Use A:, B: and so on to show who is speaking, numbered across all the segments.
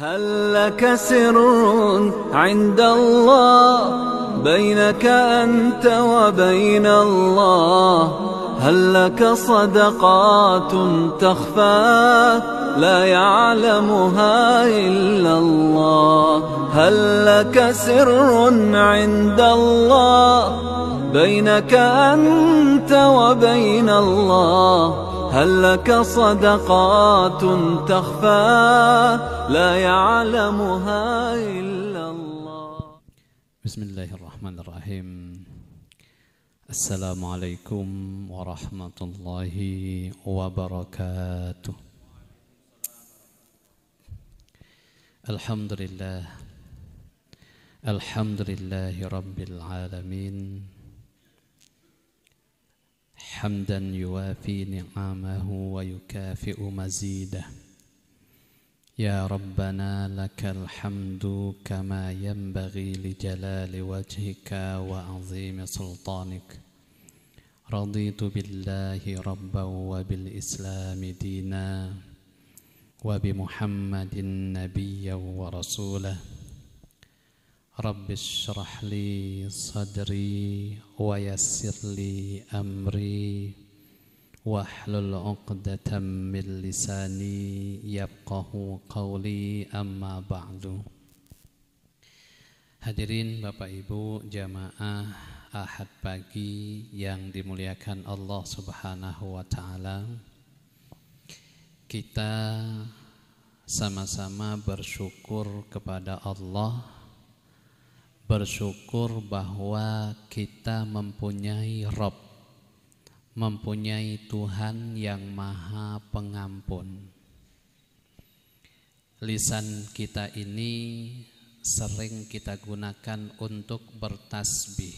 A: هل لك سر عند الله بينك أنت وبين الله؟ هل لك صدقات تخفى لا يعلمها إلا الله؟ هل لك سر عند الله بينك أنت وبين الله؟ هل لك صدقات تخفى لا يعلمها إلا الله؟
B: بسم الله الرحمن الرحيم. السلام عليكم ورحمة الله وبركاته. الحمد لله رب العالمين، حمدا يوافي نعمه ويكافئ مزيده. يا ربنا لك الحمد كما ينبغي لجلال وجهك وعظيم سلطانك. رضيت بالله ربا وبالإسلام دينا وبمحمد نبيا ورسولا. رب اشرح لي صدري ويسر لي أمري واحلل عقدة من لساني يفقه قولي. أما بعد. Hadirin Bapak Ibu jamaah Ahad pagi yang dimuliakan Allah Subhanahu wa taala. Kita sama-sama bersyukur kepada Allah, bersyukur bahwa kita mempunyai Rabb, mempunyai Tuhan yang Maha Pengampun. Lisan kita ini sering kita gunakan untuk bertasbih.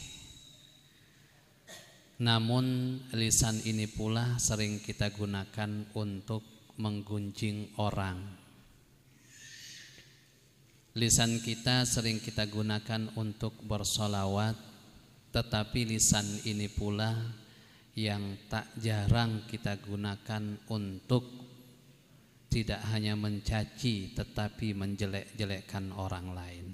B: Namun lisan ini pula sering kita gunakan untuk menggunjing orang. Lisan kita sering kita gunakan untuk bersolawat, tetapi lisan ini pula yang tak jarang kita gunakan untuk tidak hanya mencaci tetapi menjelek-jelekkan orang lain.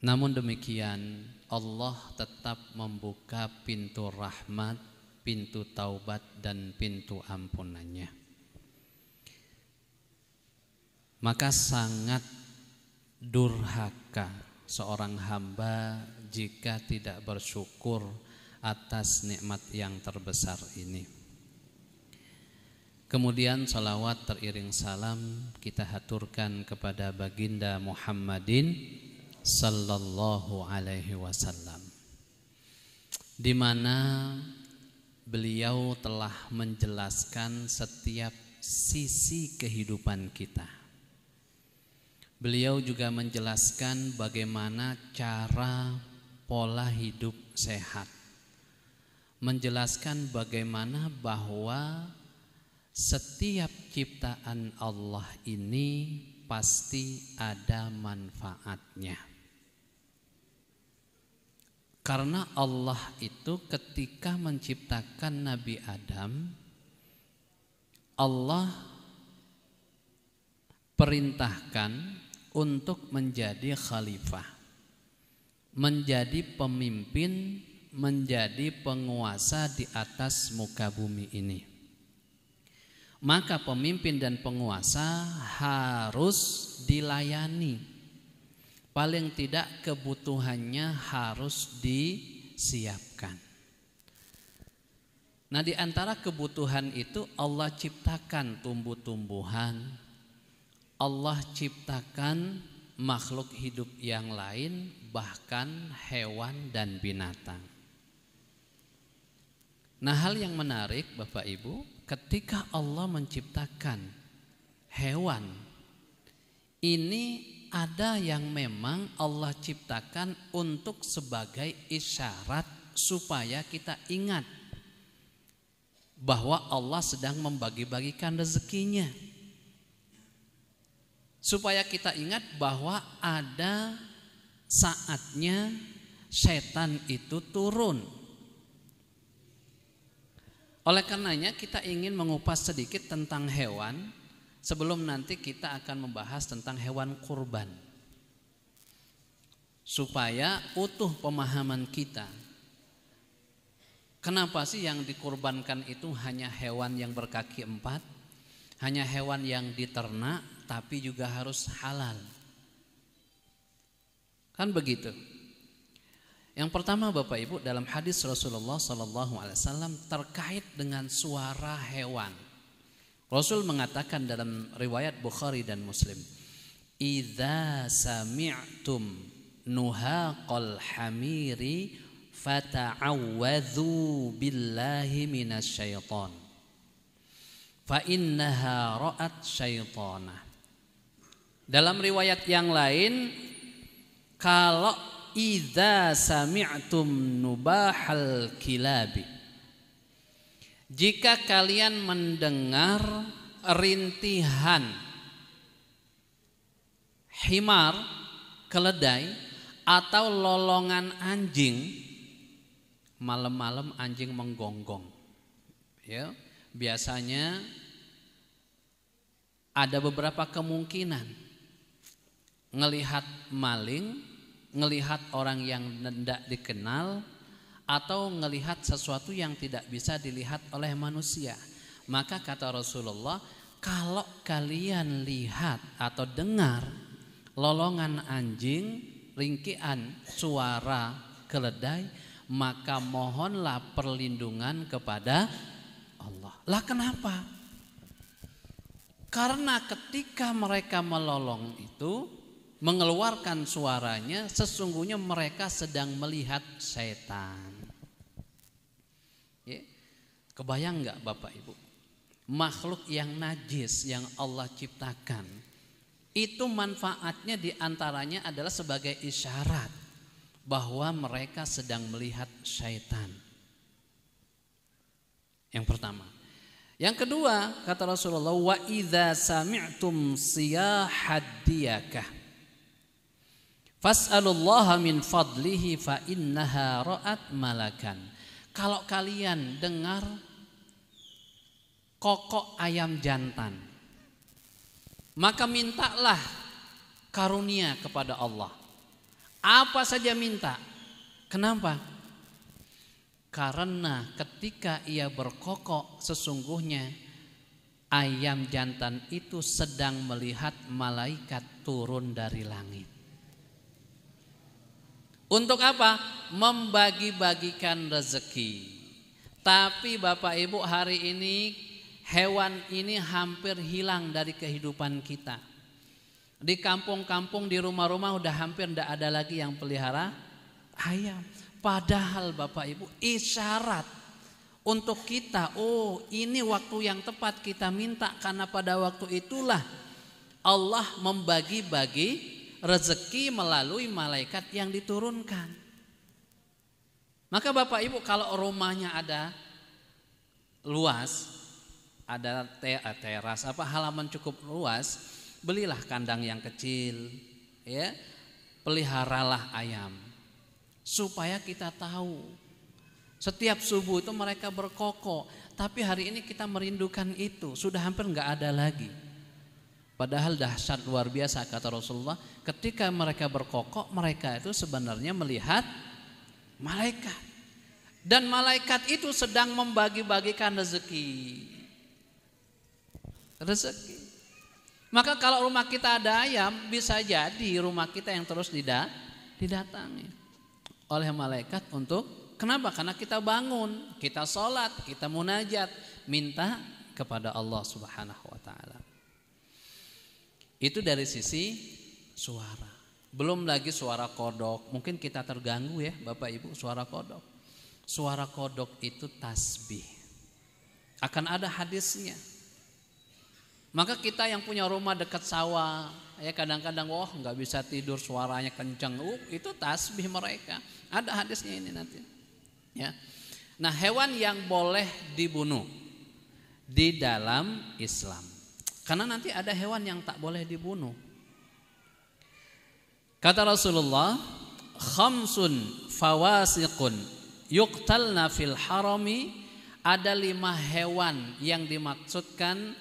B: Namun demikian, Allah tetap membuka pintu rahmat, pintu taubat dan pintu ampunannya. Maka sangat durhaka seorang hamba jika tidak bersyukur atas nikmat yang terbesar ini. Kemudian salawat teriring salam kita haturkan kepada baginda Muhammadin sallallahu alaihi wasallam, di mana beliau telah menjelaskan setiap sisi kehidupan kita. Beliau juga menjelaskan bagaimana cara pola hidup sehat, menjelaskan bagaimana bahwa setiap ciptaan Allah ini pasti ada manfaatnya. Karena Allah itu ketika menciptakan Nabi Adam, Allah perintahkan untuk menjadi khalifah, menjadi pemimpin, menjadi penguasa di atas muka bumi ini. Maka pemimpin dan penguasa harus dilayani. Paling tidak kebutuhannya harus disiapkan. Nah, di antara kebutuhan itu Allah ciptakan tumbuh-tumbuhan, Allah ciptakan makhluk hidup yang lain, bahkan hewan dan binatang. Nah, hal yang menarik Bapak Ibu, ketika Allah menciptakan hewan, ini ada yang memang Allah ciptakan untuk sebagai isyarat supaya kita ingat bahwa Allah sedang membagi-bagikan rezekinya. Supaya kita ingat bahwa ada saatnya setan itu turun. Oleh karenanya kita ingin mengupas sedikit tentang hewan sebelum nanti kita akan membahas tentang hewan kurban, supaya utuh pemahaman kita. Kenapa sih yang dikurbankan itu hanya hewan yang berkaki 4, hanya hewan yang diternak, tapi juga harus halal? Kan begitu. Yang pertama Bapak Ibu, dalam hadis Rasulullah SAW terkait dengan suara hewan, Rasul mengatakan dalam riwayat Bukhari dan Muslim, "Idza sami'tum nuhaqal hamiri fata'awwadhu billahi minasyaiton fa innaha ra'at syaitana." Dalam riwayat yang lain, kalau idza sami'tum nubahal kilabi, jika kalian mendengar rintihan himar, keledai, atau lolongan anjing, malam-malam anjing menggonggong, ya, biasanya ada beberapa kemungkinan: ngelihat maling, ngelihat orang yang tidak dikenal, atau ngelihat sesuatu yang tidak bisa dilihat oleh manusia. Maka kata Rasulullah, kalau kalian lihat atau dengar lolongan anjing, ringkihan suara keledai, maka mohonlah perlindungan kepada Allah. Lah kenapa? Karena ketika mereka melolong itu, mengeluarkan suaranya, sesungguhnya mereka sedang melihat setan. Ya. Kebayang nggak Bapak Ibu? Makhluk yang najis yang Allah ciptakan, itu manfaatnya diantaranya adalah sebagai isyarat bahwa mereka sedang melihat syaitan. Yang pertama. Yang kedua, kata Rasulullah, wa idza sami'tum siyahad diyakah fas'alullaha min fadlihi fa innaha ra'at malakan. Kalau kalian dengar kokok ayam jantan, maka mintalah karunia kepada Allah. Apa saja minta. Kenapa? Karena ketika ia berkokok, sesungguhnya ayam jantan itu sedang melihat malaikat turun dari langit. Untuk apa? Membagi-bagikan rezeki. Tapi Bapak Ibu, hari ini hewan ini hampir hilang dari kehidupan kita. Di kampung-kampung, di rumah-rumah udah hampir tidak ada lagi yang pelihara ayam. Padahal Bapak Ibu, isyarat untuk kita, oh ini waktu yang tepat kita minta, karena pada waktu itulah Allah membagi-bagi rezeki melalui malaikat yang diturunkan. Maka Bapak Ibu, kalau rumahnya ada luas, ada teras, halaman cukup luas, belilah kandang yang kecil, ya, peliharalah ayam, supaya kita tahu setiap subuh itu mereka berkokok. Tapi hari ini kita merindukan itu, sudah hampir nggak ada lagi. Padahal dahsyat luar biasa kata Rasulullah, ketika mereka berkokok, mereka itu sebenarnya melihat malaikat, dan malaikat itu sedang membagi-bagikan rezeki. Maka kalau rumah kita ada ayam, bisa jadi rumah kita yang terus didatangi oleh malaikat. Untuk kenapa? Karena kita bangun, kita sholat, kita munajat, minta kepada Allah Subhanahu wa ta'ala. Itu dari sisi suara. Belum lagi suara kodok. Mungkin kita terganggu ya Bapak Ibu, suara kodok. Suara kodok itu tasbih. Akan ada hadisnya. Maka kita yang punya rumah dekat sawah, ya kadang-kadang nggak bisa tidur, suaranya kencang, itu tasbih mereka. Ada hadisnya ini nanti. Ya. Nah, hewan yang boleh dibunuh di dalam Islam, karena nanti ada hewan yang tak boleh dibunuh. Kata Rasulullah, khamsun fawasiqun yuqtalna fil harami, ada 5 hewan yang dimaksudkan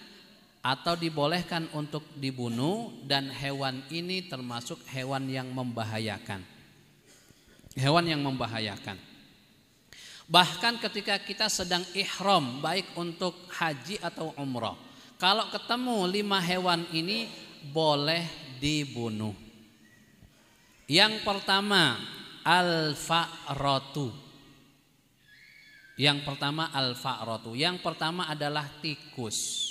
B: atau dibolehkan untuk dibunuh, dan hewan ini termasuk hewan yang membahayakan. Hewan yang membahayakan. Bahkan ketika kita sedang ihram, baik untuk haji atau umrah, kalau ketemu 5 hewan ini boleh dibunuh. Yang pertama al-fa'ratu. Yang pertama adalah tikus.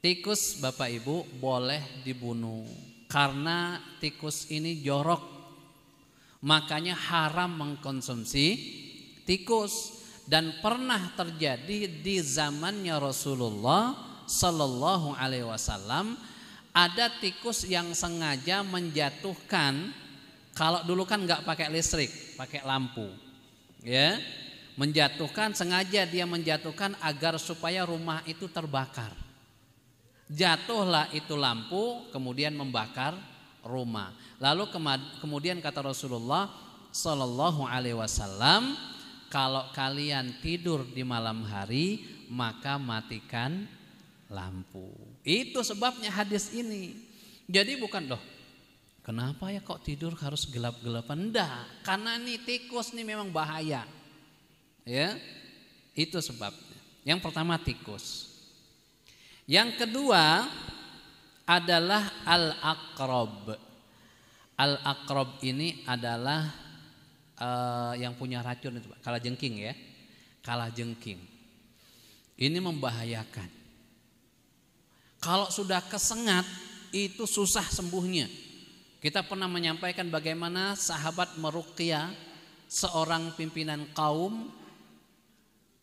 B: Tikus Bapak Ibu boleh dibunuh karena tikus ini jorok. Makanya haram mengkonsumsi tikus, dan pernah terjadi di zamannya Rasulullah Sallallahu Alaihi Wasallam, ada tikus yang sengaja menjatuhkan. Kalau dulu kan nggak pakai listrik, pakai lampu, ya, sengaja dia menjatuhkan agar supaya rumah itu terbakar. Jatuhlah itu lampu, kemudian membakar rumah. Lalu kemudian kata Rasulullah Sallallahu Alaihi Wasallam, kalau kalian tidur di malam hari maka matikan lampu. Itu sebabnya hadis ini. Jadi bukan kenapa ya kok tidur harus gelap-gelapan? Enggak, karena nih tikus nih memang bahaya. Ya, itu sebabnya. Yang pertama tikus. Yang kedua adalah al-aqrab. Al-aqrab ini adalah yang punya racun itu, Pak. Kalajengking ya. Kalajengking. Ini membahayakan. Kalau sudah kesengat itu susah sembuhnya. Kita pernah menyampaikan bagaimana sahabat meruqyah seorang pimpinan kaum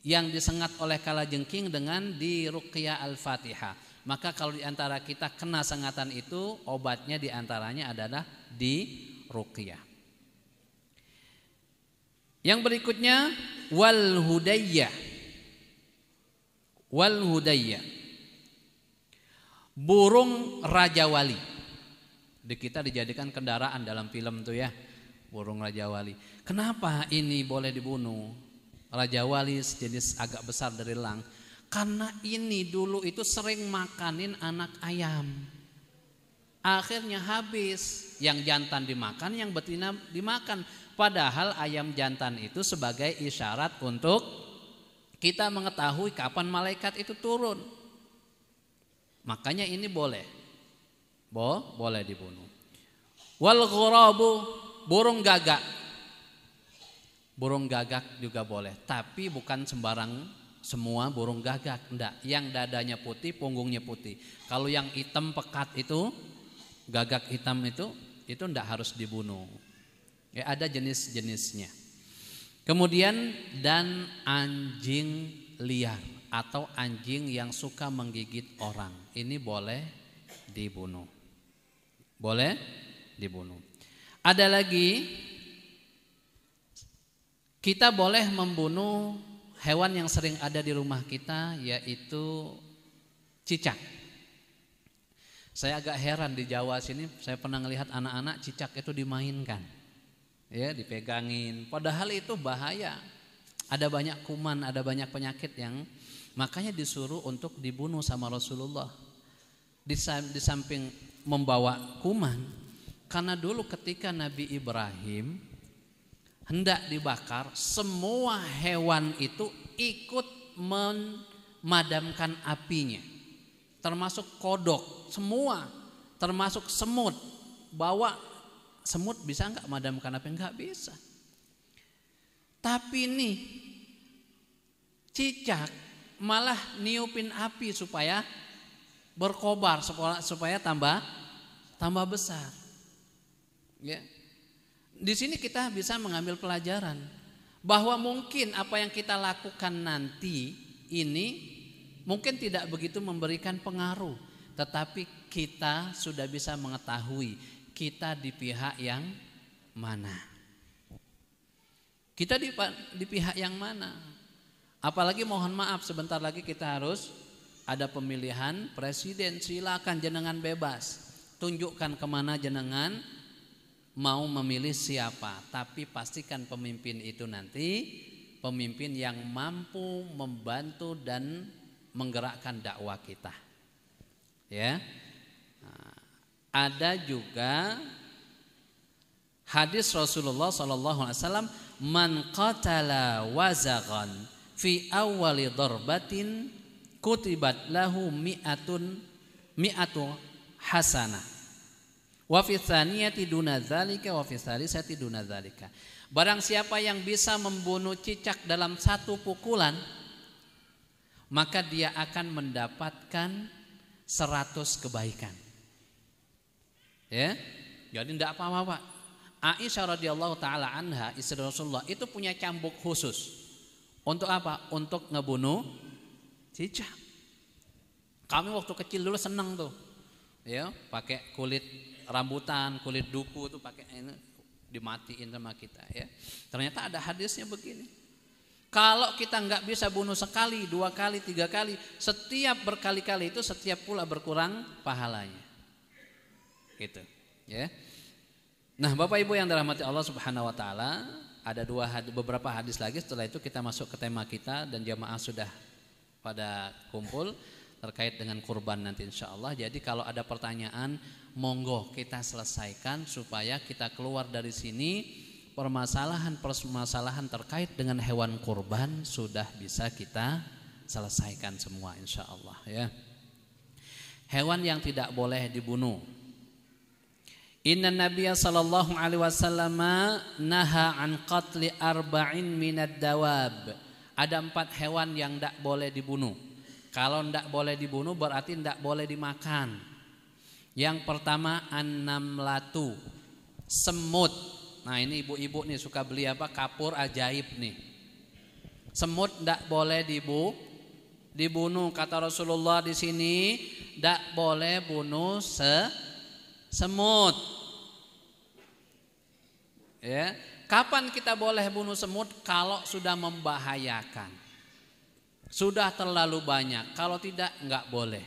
B: yang disengat oleh kalajengking dengan diruqyah Al-Fatihah. Maka kalau diantara kita kena sengatan itu, obatnya diantaranya adalah diruqyah. Yang berikutnya wal hudayyah. Wal hudayyah. Burung Raja Wali. Di kita dijadikan kendaraan dalam film tuh ya, burung Raja Wali. Kenapa ini boleh dibunuh? Raja Wali sejenis agak besar dari elang. Karena ini dulu itu sering makanin anak ayam. Akhirnya habis. Yang jantan dimakan, yang betina dimakan. Padahal ayam jantan itu sebagai isyarat untuk kita mengetahui kapan malaikat itu turun. Makanya ini boleh dibunuh. Wal ghurabu, burung gagak. Burung gagak juga boleh, tapi bukan semua burung gagak, enggak. Yang dadanya putih, punggungnya putih. Kalau yang hitam pekat itu, gagak hitam itu enggak harus dibunuh. Ya, ada jenis-jenisnya. Kemudian dan anjing liar atau anjing yang suka menggigit orang, ini boleh dibunuh. Boleh dibunuh. Ada lagi, kita boleh membunuh hewan yang sering ada di rumah kita, yaitu cicak. Saya agak heran di Jawa sini, saya pernah melihat anak-anak cicak itu dimainkan. Ya, dipegangin. Padahal itu bahaya. Ada banyak kuman, ada banyak penyakit yang makanya disuruh untuk dibunuh sama Rasulullah. Di samping membawa kuman, karena dulu ketika Nabi Ibrahim hendak dibakar, semua hewan itu ikut memadamkan apinya. Termasuk kodok, semua, termasuk semut. Bawa semut bisa enggak madamkan api? Enggak bisa. Tapi nih cicak malah niupin api supaya berkobar, supaya tambah besar. Ya. Di sini kita bisa mengambil pelajaran bahwa mungkin apa yang kita lakukan nanti ini mungkin tidak begitu memberikan pengaruh, tetapi kita sudah bisa mengetahui kita di pihak yang mana. Kita di pihak yang mana? Apalagi mohon maaf, sebentar lagi kita harus ada pemilihan presiden. Silakan jenengan bebas, tunjukkan kemana jenengan mau memilih siapa, tapi pastikan pemimpin itu nanti pemimpin yang mampu membantu dan menggerakkan dakwah kita. Ya. Nah, ada juga hadis Rasulullah SAW, man qatala wazaghan fi awwali darbatin kutibat lahu mi'atu hasanah wa fi tsaniyati duna dzalika wa fi tsalisati duna dzalika. Barang siapa yang bisa membunuh cicak dalam satu pukulan, maka dia akan mendapatkan 100 kebaikan. Ya. Jadi tidak apa-apa, Pak. Aisyah radhiyallahu taala anha, istri Rasulullah, itu punya cambuk khusus. Untuk apa? Untuk ngebunuh cicak. Kami waktu kecil dulu senang tuh. Ya, pakai kulit rambutan, kulit duku tuh pakai ini dimatiin sama kita, ya. Ternyata ada hadisnya begini. Kalau kita nggak bisa bunuh sekali, 2 kali, 3 kali, setiap berkali-kali itu setiap pula berkurang pahalanya. Gitu, ya. Nah, Bapak Ibu yang dirahmati Allah Subhanahu wa taala, ada beberapa hadis lagi. Setelah itu kita masuk ke tema kita dan jamaah sudah pada kumpul terkait dengan kurban nanti insyaallah. Jadi kalau ada pertanyaan, monggo kita selesaikan supaya kita keluar dari sini permasalahan terkait dengan hewan kurban sudah bisa kita selesaikan semua insyaallah, ya. Hewan yang tidak boleh dibunuh. Inna Nabiya sallallahu alaihi wasallam naha an qatli arba'in minad dawab. Ada 4 hewan yang tidak boleh dibunuh. Kalau tidak boleh dibunuh berarti tidak boleh dimakan. Yang pertama an-namlatu, semut. Nah, ini ibu-ibu nih suka beli apa? Kapur ajaib nih. Semut tidak boleh dibunuh. Kata Rasulullah di sini, tidak boleh bunuh semut. Ya, kapan kita boleh bunuh semut? Kalau sudah membahayakan, sudah terlalu banyak. Kalau tidak, enggak boleh.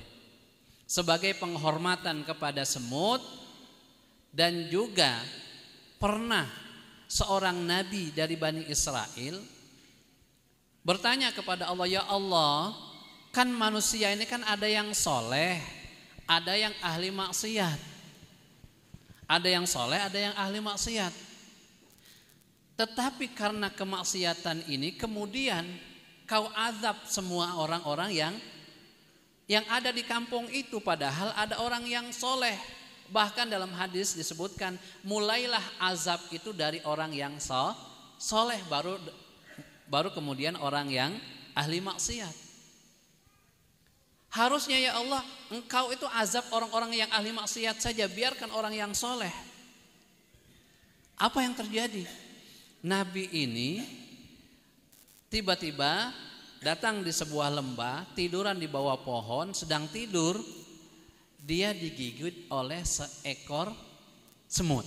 B: Sebagai penghormatan kepada semut, dan juga pernah seorang nabi dari Bani Israel bertanya kepada Allah, ya Allah, kan manusia ini kan ada yang soleh, ada yang ahli maksiat. Ada yang soleh, ada yang ahli maksiat. Tetapi karena kemaksiatan ini kemudian kau azab semua orang-orang yang ada di kampung itu, padahal ada orang yang soleh. Bahkan dalam hadis disebutkan mulailah azab itu dari orang yang soleh, baru kemudian orang yang ahli maksiat. Harusnya ya Allah, engkau itu azab orang-orang yang ahli maksiat saja, biarkan orang yang soleh. Apa yang terjadi? Nabi ini tiba-tiba datang di sebuah lembah, tiduran di bawah pohon, sedang tidur, dia digigit oleh seekor semut.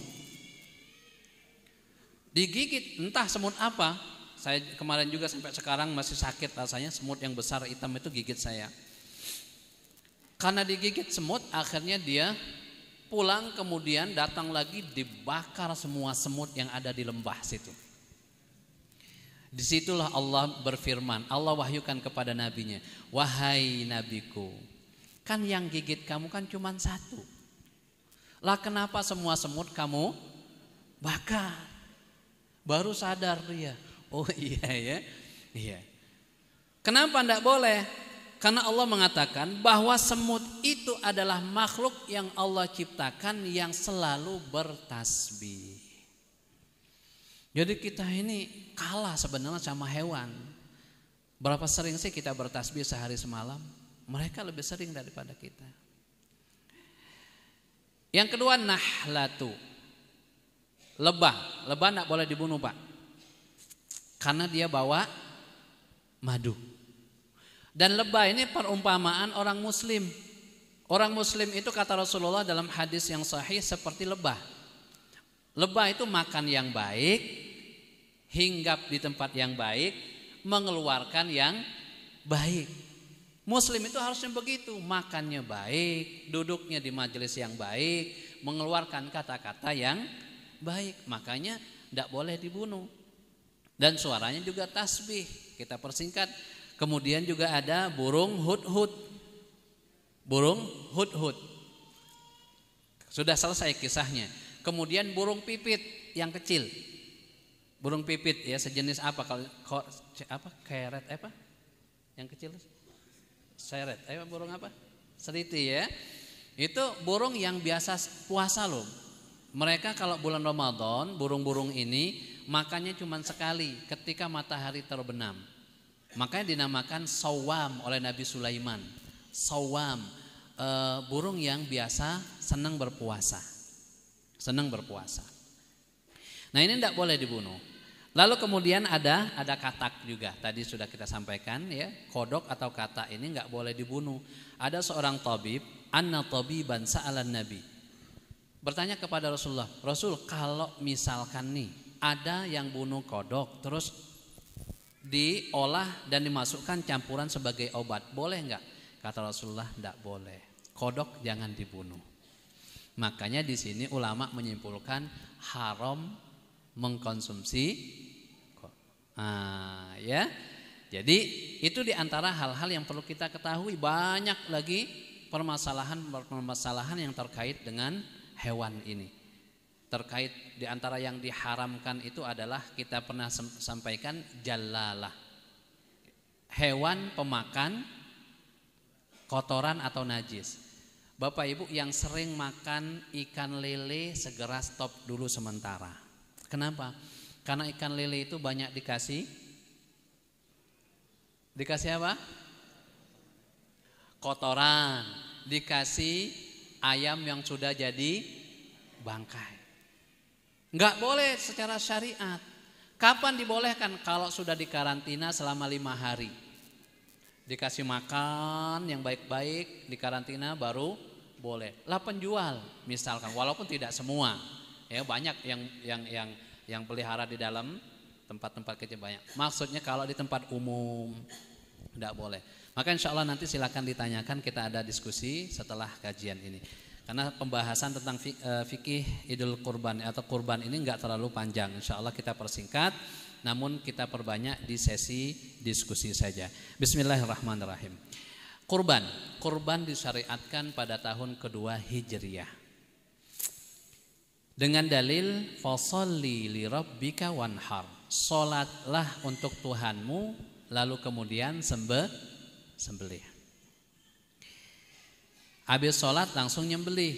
B: Digigit entah semut apa. Saya kemarin juga sampai sekarang masih sakit rasanya, semut yang besar hitam itu gigit saya. Karena digigit semut, akhirnya dia pulang, kemudian datang lagi, dibakar semua semut yang ada di lembah situ. Disitulah Allah berfirman, Allah wahyukan kepada nabinya, wahai nabiku, kan yang gigit kamu kan cuma 1. Lah kenapa semua semut kamu bakar? Baru sadar dia, oh iya ya, iya. Kenapa tidak boleh? Karena Allah mengatakan bahwa semut itu adalah makhluk yang Allah ciptakan yang selalu bertasbih. Jadi kita ini kalah sebenarnya sama hewan. Berapa sering sih kita bertasbih sehari semalam? Mereka lebih sering daripada kita. Yang kedua, nahlatu, lebah. Lebah tidak boleh dibunuh, Pak, karena dia bawa madu. Dan lebah ini perumpamaan orang muslim. Orang muslim itu kata Rasulullah dalam hadis yang sahih seperti lebah. Lebah itu makan yang baik, hinggap di tempat yang baik, mengeluarkan yang baik. Muslim itu harusnya begitu, makannya baik, duduknya di majelis yang baik, mengeluarkan kata-kata yang baik. Makanya tidak boleh dibunuh. Dan suaranya juga tasbih. Kita persingkat, Kemudian juga ada burung hudhud. Burung hudhud. Sudah selesai kisahnya. Kemudian burung pipit yang kecil. Burung pipit ya, sejenis apa kalau keret apa? Yang kecil. Seret. Burung apa? Seriti ya. Itu burung yang biasa puasa loh. Mereka kalau bulan Ramadan, burung-burung ini makannya cuma sekali ketika matahari terbenam. Makanya dinamakan sawam oleh Nabi Sulaiman. Sawam, burung yang biasa senang berpuasa. Senang berpuasa. Nah ini tidak boleh dibunuh. Lalu kemudian ada katak juga. Tadi sudah kita sampaikan ya, kodok atau katak ini nggak boleh dibunuh. Ada seorang tabib, anna tabiban sa'alan nabi. Bertanya kepada Rasulullah, Rasul kalau misalkan nih ada yang bunuh kodok terus diolah dan dimasukkan campuran sebagai obat, boleh nggak? Kata Rasulullah, tidak boleh. Kodok jangan dibunuh. Makanya di sini ulama menyimpulkan haram mengkonsumsi ya. Jadi itu diantara hal-hal yang perlu kita ketahui. Banyak lagi permasalahan yang terkait dengan hewan ini. Terkait diantara yang diharamkan itu adalah kita pernah sampaikan jalalah. Hewan pemakan kotoran atau najis. Bapak Ibu yang sering makan ikan lele segera stop dulu sementara. Kenapa? Karena ikan lele itu banyak dikasih apa? Kotoran, dikasih ayam yang sudah jadi bangkai. Enggak boleh secara syariat. Kapan dibolehkan? Kalau sudah dikarantina selama 5 hari. Dikasih makan yang baik-baik, dikarantina baru boleh. Lah penjual misalkan, walaupun tidak semua. Ya banyak yang pelihara di dalam tempat-tempat kecil banyak. Maksudnya kalau di tempat umum tidak boleh. Maka insya Allah nanti silakan ditanyakan, kita ada diskusi setelah kajian ini. Karena pembahasan tentang fikih Idul Kurban atau kurban ini enggak terlalu panjang. Insya Allah kita persingkat, namun kita perbanyak di sesi diskusi saja. Bismillahirrahmanirrahim. Kurban disyariatkan pada tahun kedua Hijriyah. Dengan dalil fasholli li rabbika wanhar. Salatlah untuk Tuhanmu, lalu kemudian sembelih. Habis sholat langsung nyembelih.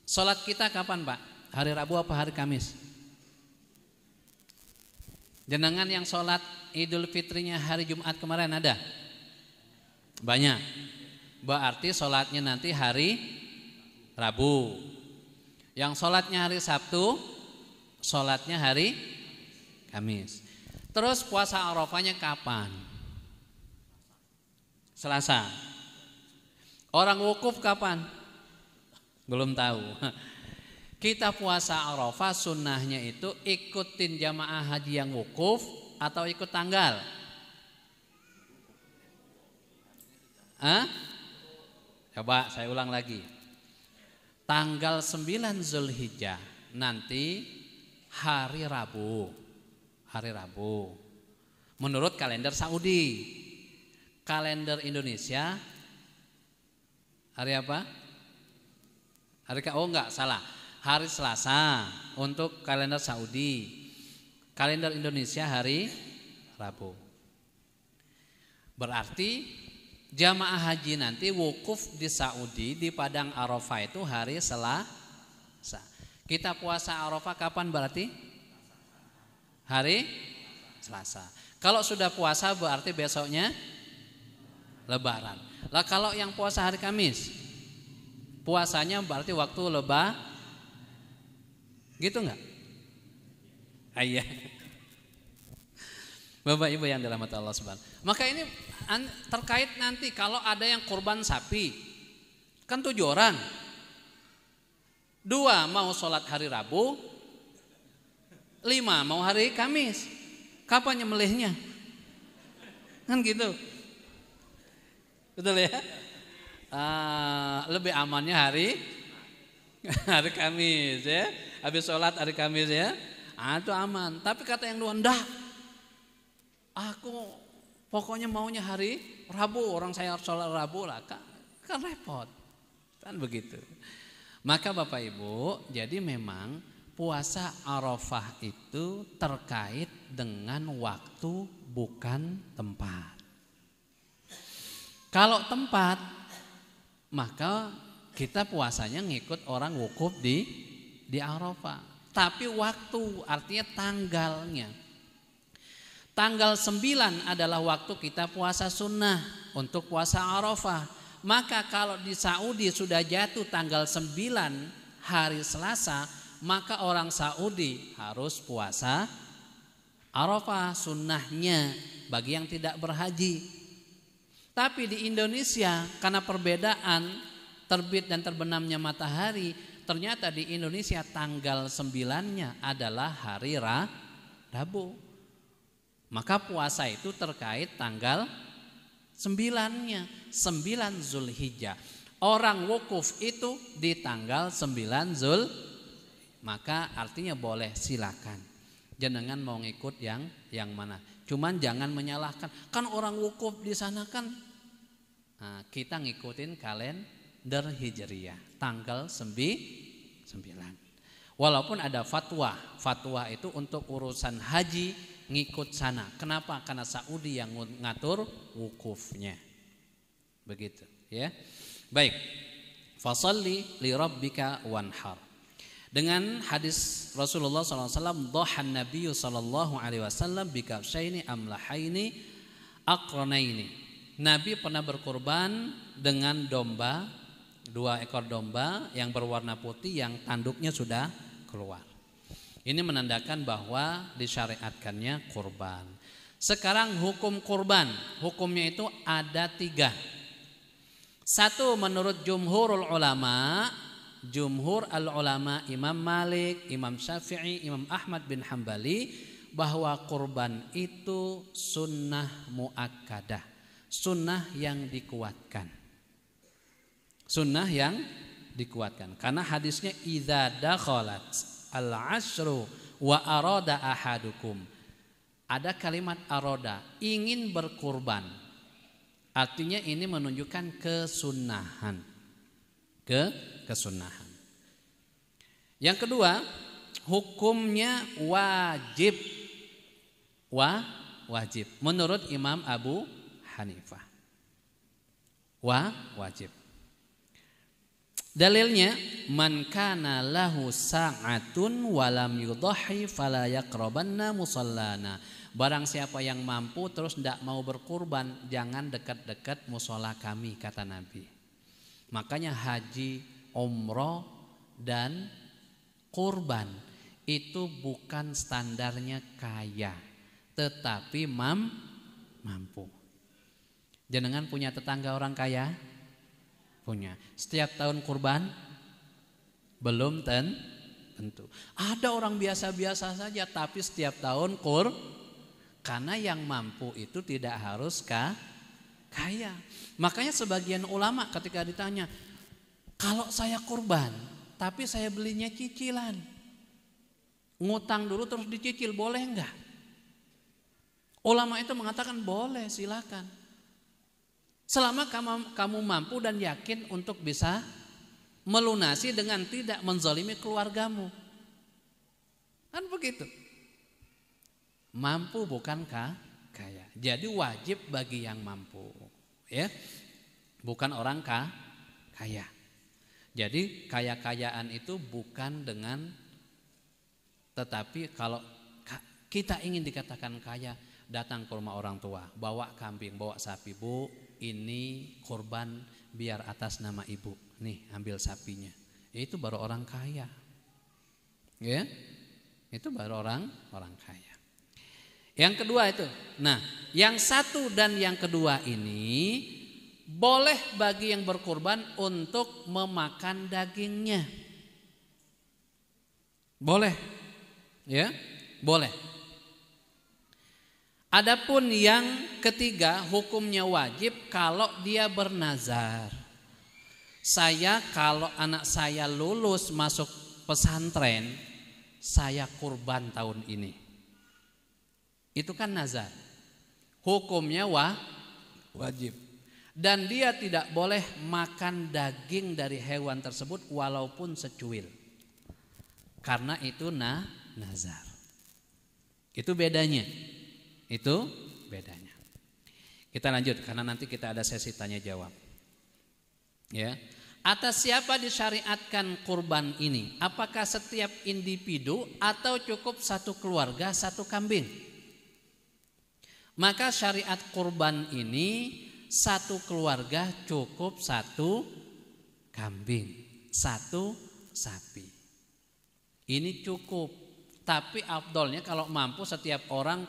B: Sholat kita kapan Pak? Hari Rabu apa hari Kamis? Jenengan yang sholat Idul Fitrinya hari Jumat kemarin ada? Banyak. Berarti sholatnya nanti hari Rabu. Yang sholatnya hari Sabtu, sholatnya hari Kamis. Terus puasa Arafahnya kapan? Selasa. Orang wukuf kapan? Belum tahu. Kita puasa Arafah sunnahnya itu ikutin jamaah haji yang wukuf atau ikut tanggal? Coba saya ulang lagi. Tanggal 9 Zulhijjah nanti hari Rabu. Hari Rabu. Menurut kalender Saudi. Kalender Indonesia hari apa? Salah. Hari Selasa untuk kalender Saudi. Kalender Indonesia hari Rabu. Berarti jamaah haji nanti wukuf di Saudi di Padang Arafah itu hari Selasa. Kita puasa Arafah kapan berarti? Hari Selasa. Kalau sudah puasa berarti besoknya Lebaran. Lah kalau yang puasa hari Kamis, puasanya berarti waktu gitu enggak? Iya. Bapak Ibu yang dirahmati Allah Subhanahu. Maka ini terkait nanti kalau ada yang kurban sapi, kan 7 orang. 2 mau sholat hari Rabu, 5 mau hari Kamis. Kapan nyembelihnya? Kan gitu. Betul ya? Lebih amannya hari Kamis ya. Habis sholat hari Kamis ya. Itu aman. Tapi kata yang dua, enggak. Aku Pokoknya maunya hari Rabu, orang saya sholat Rabu lah, kan repot. Kan begitu. Maka Bapak Ibu, jadi memang puasa Arafah itu terkait dengan waktu bukan tempat. Kalau tempat, maka kita puasanya ngikut orang wukuf di Arafah. Tapi waktu artinya tanggalnya. Tanggal 9 adalah waktu kita puasa sunnah untuk puasa Arafah. Maka kalau di Saudi sudah jatuh tanggal 9 hari Selasa, maka orang Saudi harus puasa Arafah sunnahnya bagi yang tidak berhaji. Tapi di Indonesia karena perbedaan terbit dan terbenamnya matahari, ternyata di Indonesia tanggal 9-nya adalah hari Rabu. Maka puasa itu terkait tanggal 9-nya, 9 Zulhijjah. Orang wukuf itu di tanggal 9 Zul, maka artinya boleh, silakan. Jenengan mau ngikut yang mana? Cuman jangan menyalahkan. Kan orang wukuf di sana kan. Nah, kita ngikutin kalender Hijriyah tanggal 9. Walaupun ada fatwa itu untuk urusan haji ngikut sana. Kenapa? Karena Saudi yang ngatur wukufnya. Begitu, ya. Baik. Fasalli li rabbika wanhar. Dengan hadis Rasulullah SAW, dhahan Nabi sallallahu alaihi wasallam bikabsyaini amlahaini aqranaini. Nabi pernah berkurban dengan domba, 2 ekor domba yang berwarna putih yang tanduknya sudah keluar. Ini menandakan bahwa disyariatkannya kurban. Sekarang hukum kurban, hukumnya itu ada 3. 1 menurut jumhur al-ulama Imam Malik, Imam Syafi'i, Imam Ahmad bin Hambali, bahwa kurban itu sunnah muakkadah, sunnah yang dikuatkan. Sunnah yang dikuatkan. Karena hadisnya idza dakhalat al-ashru wa arada ahadukum. Ada kalimat aroda, ingin berkurban. Artinya ini menunjukkan kesunahan. Kesunahan. Yang kedua, hukumnya wajib. Wajib. Menurut Imam Abu Hanifah. Wajib. Dalilnya, man kana lahu sa'atun walam yudhahi fala yaqrabanna musallana. Barang siapa yang mampu terus tidak mau berkurban, jangan dekat-dekat musola kami, kata Nabi. Makanya haji, umroh dan kurban itu bukan standarnya kaya, tetapi mampu. Jenengan punya tetangga orang kaya? Punya. Setiap tahun kurban? Belum tentu. Ada orang biasa-biasa saja tapi setiap tahun karena yang mampu itu tidak harus kaya. Makanya sebagian ulama ketika ditanya, kalau saya kurban tapi saya belinya cicilan, ngutang dulu terus dicicil, boleh enggak? Ulama itu mengatakan boleh, silakan. Selama kamu mampu dan yakin untuk bisa melunasi dengan tidak menzalimi keluargamu. Kan begitu. Mampu bukankah kaya. Jadi wajib bagi yang mampu, ya. Bukan orang kaya. Jadi kaya-kayaan itu bukan dengan, tetapi kalau kita ingin dikatakan kaya, datang ke rumah orang tua, bawa kambing, bawa sapi, Bu, ini kurban biar atas nama ibu, nih ambil sapinya. Itu baru orang kaya, ya. Itu baru orang kaya. Yang kedua itu, nah, yang satu dan yang kedua ini boleh bagi yang berkurban untuk memakan dagingnya, boleh, ya, boleh. Adapun yang ketiga hukumnya wajib kalau dia bernazar. Saya kalau anak saya lulus masuk pesantren, saya kurban tahun ini. Itu kan nazar. hukumnya wajib. Dan dia tidak boleh makan daging dari hewan tersebut walaupun secuil. Karena itu nazar. Itu bedanya. Itu bedanya. Kita lanjut karena nanti kita ada sesi tanya jawab. Ya. Atas siapa disyariatkan kurban ini? Apakah setiap individu atau cukup satu keluarga satu kambing? Maka syariat kurban ini satu keluarga cukup satu kambing, satu sapi. Ini cukup. Tapi afdolnya kalau mampu setiap orang,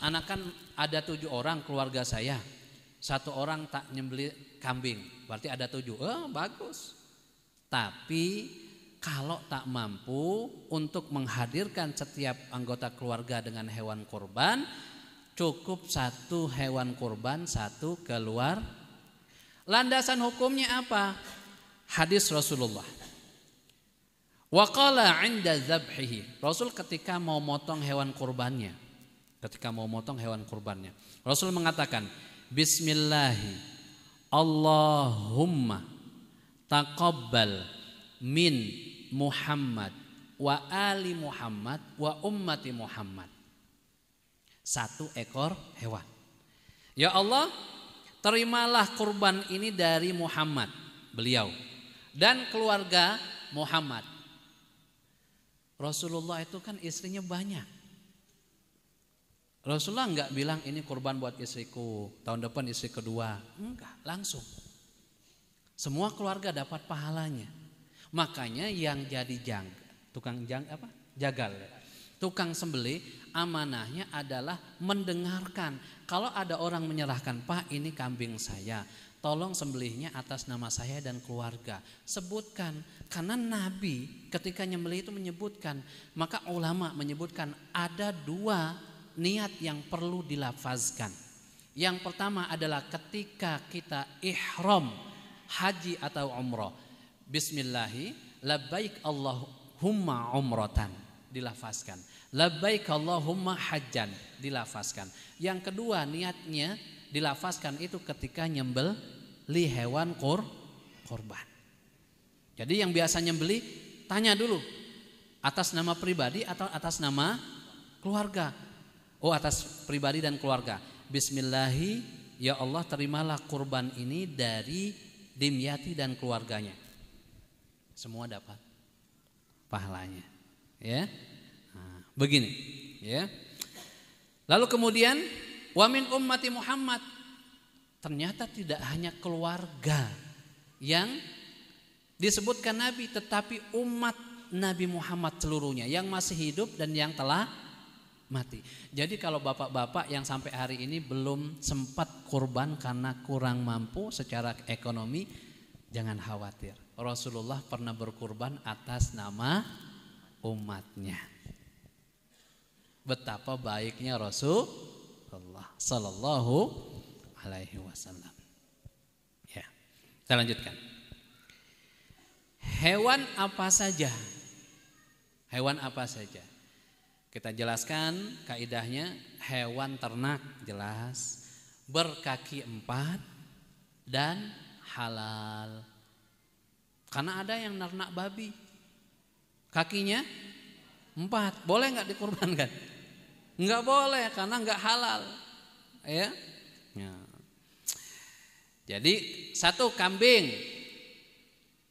B: anak kan ada 7 orang keluarga saya, 1 orang tak nyembelih kambing, berarti ada 7. Bagus. Tapi kalau tak mampu untuk menghadirkan setiap anggota keluarga dengan hewan kurban, cukup 1 hewan kurban 1 keluar. Landasan hukumnya apa? Hadis Rasulullah. Wa qala 'inda dzabhihi. Rasul ketika mau motong hewan kurbannya, Rasul mengatakan, Bismillahi Allahumma taqabbal min Muhammad wa ali Muhammad wa ummati Muhammad. 1 ekor hewan. Ya Allah, terimalah kurban ini dari Muhammad, beliau, dan keluarga Muhammad. Rasulullah itu kan istrinya banyak. Rasulullah enggak bilang ini kurban buat istriku, tahun depan istri kedua. Enggak, langsung. Semua keluarga dapat pahalanya. Makanya yang jadi tukang sembelih, amanahnya adalah mendengarkan. Kalau ada orang menyerahkan, Pak ini kambing saya, tolong sembelihnya atas nama saya dan keluarga. Sebutkan, karena Nabi ketika nyembelih itu menyebutkan. Maka ulama menyebutkan ada 2 niat yang perlu dilafazkan. Yang pertama adalah ketika kita ihram haji atau umrah, Bismillahi labbaik Allahumma umratan, dilafazkan. Labbaik Allahumma hajjan, dilafazkan. Yang kedua niatnya dilafazkan itu ketika nyembelih hewan korban. Jadi yang biasa nyembelih tanya dulu atas nama pribadi atau atas nama keluarga. Oh, atas pribadi dan keluarga. Bismillahi, ya Allah terimalah kurban ini dari Dimyati dan keluarganya. Semua dapat pahalanya. Ya. Nah, begini, ya. Lalu kemudian wa min ummati Muhammad. Ternyata tidak hanya keluarga yang disebutkan Nabi, tetapi umat Nabi Muhammad seluruhnya yang masih hidup dan yang telah mati. Jadi kalau bapak-bapak yang sampai hari ini belum sempat kurban karena kurang mampu secara ekonomi, jangan khawatir. Rasulullah pernah berkurban atas nama umatnya. Betapa baiknya Rasulullah sallallahu alaihi wasallam. Ya. Kita lanjutkan. Hewan apa saja? Hewan apa saja? Kita jelaskan kaidahnya. Hewan ternak jelas, berkaki 4 dan halal. Karena ada yang ternak babi, kakinya 4, boleh nggak dikurbankan? Nggak boleh karena nggak halal. Ya. Jadi 1 kambing,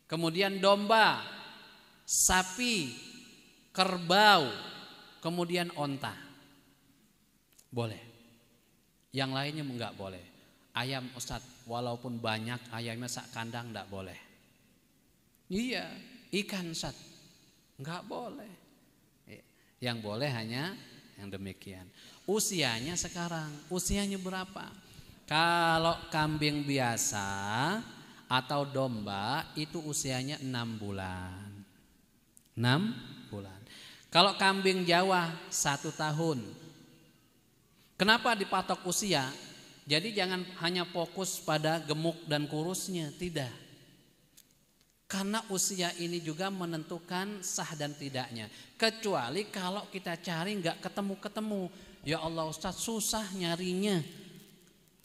B: kemudian domba, sapi, kerbau, kemudian onta. Boleh. Yang lainnya enggak boleh. Ayam Ustadz, walaupun banyak ayamnya sak kandang enggak boleh. Iya, ikan Ustadz, enggak boleh. Yang boleh hanya yang demikian. Usianya sekarang, usianya berapa? Kalau kambing biasa atau domba itu usianya 6 bulan. 6 bulan. Kalau kambing Jawa 1 tahun. Kenapa dipatok usia? Jadi jangan hanya fokus pada gemuk dan kurusnya, tidak. Karena usia ini juga menentukan sah dan tidaknya. Kecuali kalau kita cari nggak ketemu-ketemu. Ya Allah Ustadz, susah nyarinya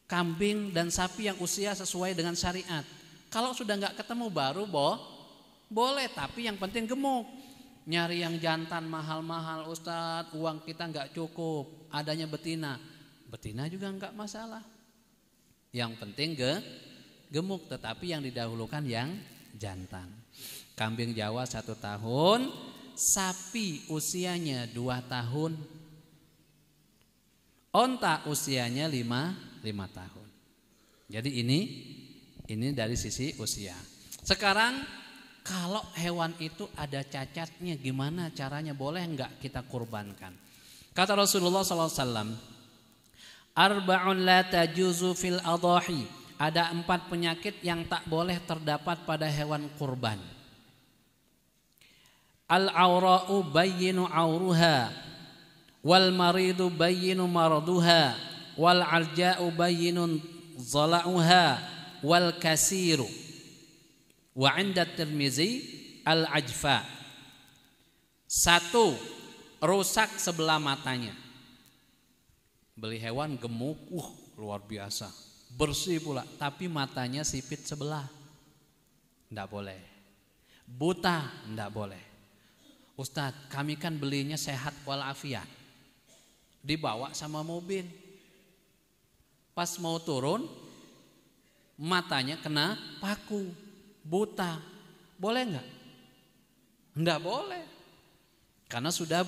B: kambing dan sapi yang usia sesuai dengan syariat. Kalau sudah nggak ketemu baru boleh, tapi yang penting gemuk. Nyari yang jantan mahal-mahal Ustadz, uang kita nggak cukup, adanya betina juga nggak masalah. Yang penting gemuk, tetapi yang didahulukan yang jantan. Kambing Jawa 1 tahun, sapi usianya 2 tahun, onta usianya 5 tahun. Jadi ini dari sisi usia. Sekarang kalau hewan itu ada cacatnya, gimana caranya? Boleh enggak kita kurbankan? Kata Rasulullah SAW, arba'un la tajuzu fil adhahi. Ada 4 penyakit yang tak boleh terdapat pada hewan kurban. Al-aura'u bayyinu auruha, wal maridu bayyinu maraduha, wal alja'u bayyinun zala'uha, wal kasiru. Wa 'inda Tirmizi al-ajfa. 1, rusak sebelah matanya. Beli hewan gemuk, luar biasa, bersih pula, tapi matanya sipit sebelah, enggak boleh. Buta, enggak boleh. Ustadz, kami kan belinya sehat walafiat, dibawa sama mobil, pas mau turun matanya kena paku, buta, boleh enggak? Enggak boleh, karena sudah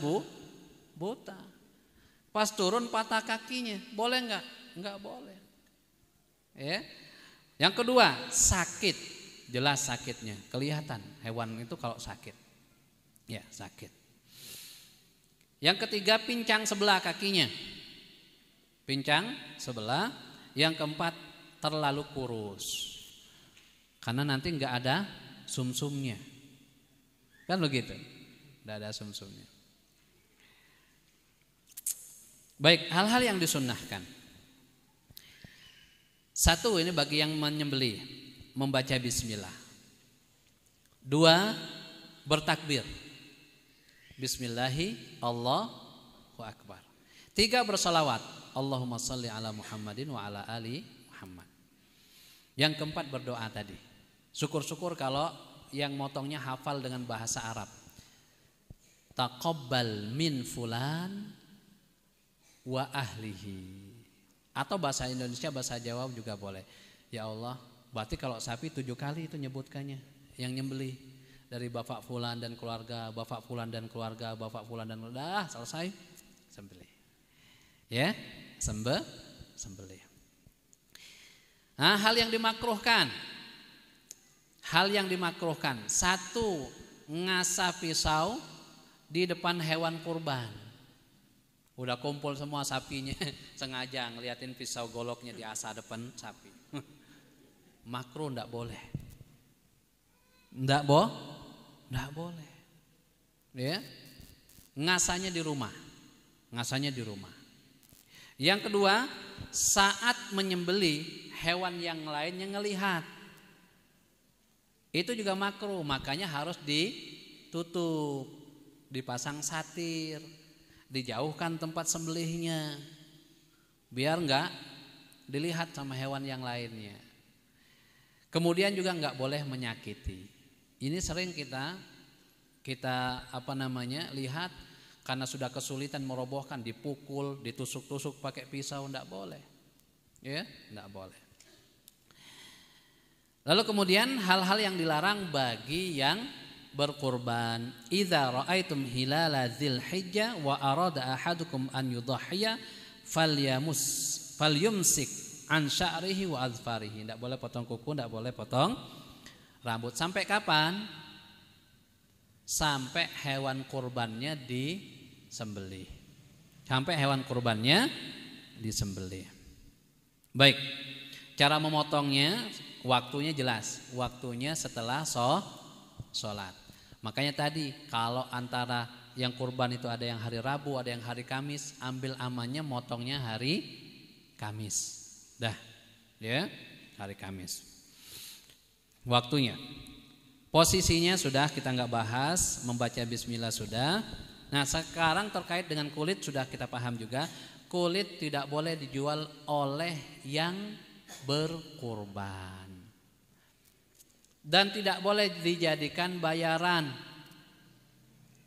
B: buta. Pas turun patah kakinya, boleh enggak? Enggak boleh. Ya. Yang kedua, sakit. Jelas sakitnya, kelihatan hewan itu kalau sakit. Ya, sakit. Yang ketiga, pincang sebelah kakinya. Pincang sebelah. Yang keempat, terlalu kurus. Karena nanti enggak ada sumsumnya. Kan begitu? Enggak ada sumsumnya. Baik, hal-hal yang disunnahkan. 1, ini bagi yang menyembelih, membaca bismillah. 2, bertakbir. Bismillahi Allahu akbar. 3, bersolawat. Allahumma salli ala Muhammadin wa ala ali Muhammad. Yang keempat, berdoa tadi. Syukur-syukur kalau yang motongnya hafal dengan bahasa Arab. Taqabbal min fulan wa ahlihi. Atau bahasa Indonesia, bahasa Jawa juga boleh. Ya Allah, berarti kalau sapi 7 kali itu nyebutkannya, yang nyembelih. Dari bapak fulan dan keluarga, bapak fulan dan keluarga, bapak fulan dan keluarga. Selesai, sembelih. Ya, sembelih. Nah, hal yang dimakruhkan. 1, ngasah pisau di depan hewan kurban. Udah kumpul semua sapinya, sengaja ngeliatin pisau goloknya diasah depan sapi. Makruh, enggak boleh. Enggak boleh. Ya. Ngasahnya di rumah. Yang kedua, saat menyembelih hewan yang lainnya ngelihat. Itu juga makruh, makanya harus ditutup, dipasang satir, dijauhkan tempat sembelihnya, biar enggak dilihat sama hewan yang lainnya. Kemudian juga enggak boleh menyakiti. Ini sering kita lihat, karena sudah kesulitan merobohkan, dipukul, ditusuk-tusuk pakai pisau, enggak boleh. Ya, enggak boleh. Lalu kemudian hal-hal yang dilarang bagi yang berkurban. Idza ra'aitum hilala dzilhijjah wa arada ahadukum an yudhhiya falyumsik an sya'rihi wa azfarihi. Tidak boleh potong kuku, tidak boleh potong rambut. Sampai kapan? Sampai hewan kurbannya disembelih. Baik. Cara memotongnya, waktunya jelas. Waktunya setelah sholat. Makanya tadi kalau antara yang kurban itu ada yang hari Rabu, ada yang hari Kamis, ambil amannya motongnya hari Kamis. Dah, ya, hari Kamis. Waktunya. Posisinya sudah kita nggak bahas, membaca bismillah sudah. Nah, sekarang terkait dengan kulit sudah kita paham juga. kulit tidak boleh dijual oleh yang berkurban. Dan tidak boleh dijadikan bayaran.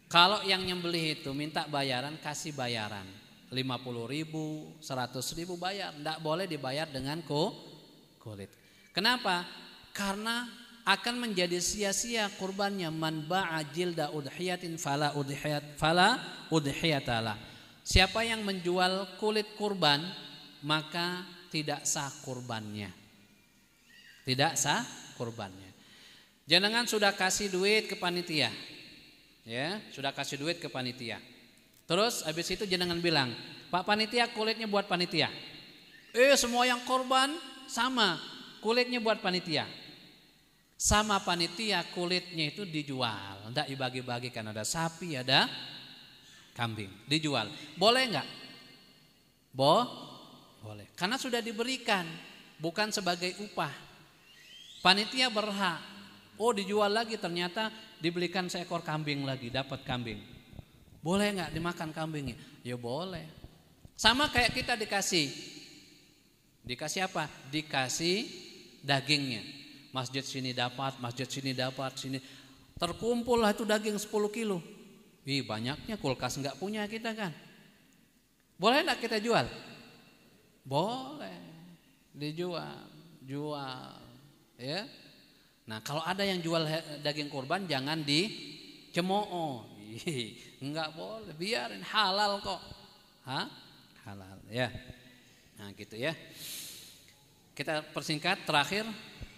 B: Kalau yang nyembelih itu minta bayaran, kasih bayaran 50.000, 100.000 bayar. Tidak boleh dibayar dengan kulit. Kenapa? Karena akan menjadi sia-sia kurbannya. Man ba'a jilda udhiyatin fala udhiyatalah. Siapa yang menjual kulit kurban, maka tidak sah kurbannya. Tidak sah kurbannya. Jenengan sudah kasih duit ke panitia. Ya, sudah kasih duit ke panitia. Terus habis itu jenengan bilang, "Pak panitia, kulitnya buat panitia." Semua yang korban sama, kulitnya buat panitia. Sama panitia kulitnya itu dijual, enggak dibagi-bagikan, ada sapi, ada kambing, dijual. Boleh enggak? Boleh. Karena sudah diberikan, bukan sebagai upah. Panitia berhak. Dijual lagi, ternyata dibelikan seekor kambing lagi, dapat kambing. Boleh nggak dimakan kambingnya? Ya boleh. Sama kayak kita dikasih apa? Dikasih dagingnya. Masjid sini dapat, masjid sini dapat, sini terkumpul lah itu daging 10 kilo. Banyaknya, kulkas nggak punya kita kan. Boleh nggak kita jual? Boleh, dijual, ya. Nah, kalau ada yang jual daging kurban jangan dicemooh. Enggak boleh, biarin, halal kok. Halal ya. Nah, gitu ya. Kita persingkat terakhir,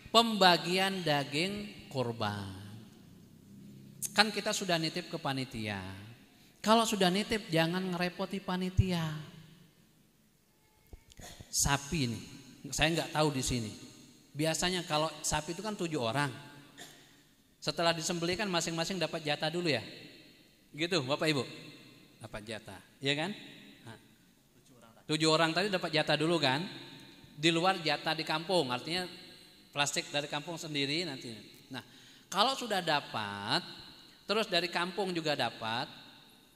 B: pembagian daging kurban. Kan kita sudah nitip ke panitia. Kalau sudah nitip jangan ngerepoti panitia. Sapi nih, saya nggak tahu di sini. Biasanya kalau sapi itu kan 7 orang. Setelah disembelih kan masing-masing dapat jatah dulu ya. Gitu Bapak Ibu. Dapat jatah, iya kan? 7 orang tadi dapat jatah dulu kan? Di luar jatah di kampung, artinya plastik dari kampung sendiri nanti. Nah, kalau sudah dapat, terus dari kampung juga dapat,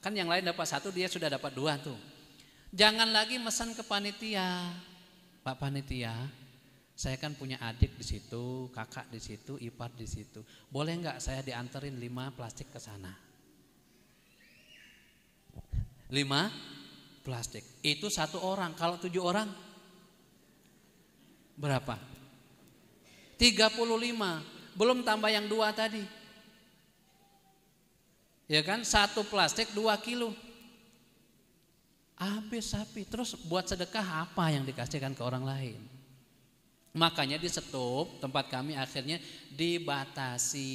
B: kan yang lain dapat 1, dia sudah dapat 2 tuh. Jangan lagi pesan ke panitia. Pak panitia, saya kan punya adik di situ, kakak di situ, ipar di situ. Boleh nggak saya dianterin 5 plastik ke sana? 5 plastik. Itu 1 orang. Kalau 7 orang berapa? 35. Belum tambah yang 2 tadi. Ya kan? 1 plastik 2 kilo. Habis sapi. Terus buat sedekah apa yang dikasihkan ke orang lain? Makanya di stop tempat kami akhirnya dibatasi.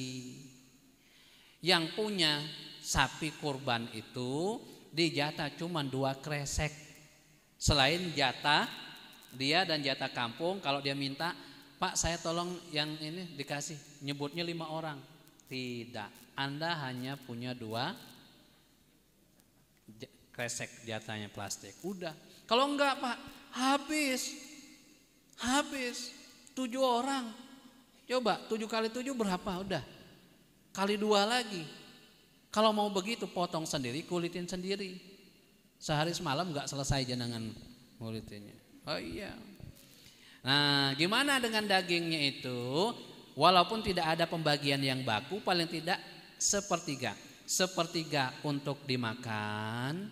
B: Yang punya sapi kurban itu dijatah cuma 2 kresek. Selain jatah dia dan jatah kampung, kalau dia minta, "Pak saya tolong yang ini dikasih." Nyebutnya 5 orang. Tidak, Anda hanya punya 2 kresek jatahnya plastik. Udah. Kalau enggak Pak, habis 7 orang. Coba 7 kali 7 berapa? Udah. Kali 2 lagi. Kalau mau begitu potong sendiri, kulitin sendiri. Sehari semalam enggak selesai jenengan ngulitinnya. Oh iya. Nah, gimana dengan dagingnya itu? Walaupun tidak ada pembagian yang baku, paling tidak sepertiga. Sepertiga untuk dimakan,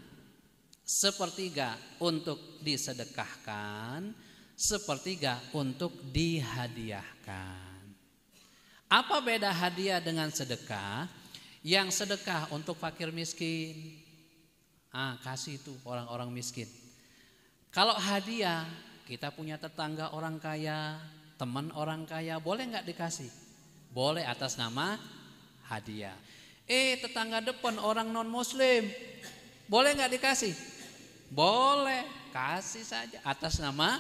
B: sepertiga untuk disedekahkan, sepertiga untuk dihadiahkan. Apa beda hadiah dengan sedekah? Yang sedekah untuk fakir miskin, kasih itu orang-orang miskin. Kalau hadiah, kita punya tetangga orang kaya, teman orang kaya, boleh nggak dikasih? Boleh atas nama hadiah. Tetangga depan orang non muslim, boleh nggak dikasih? Boleh, kasih saja atas nama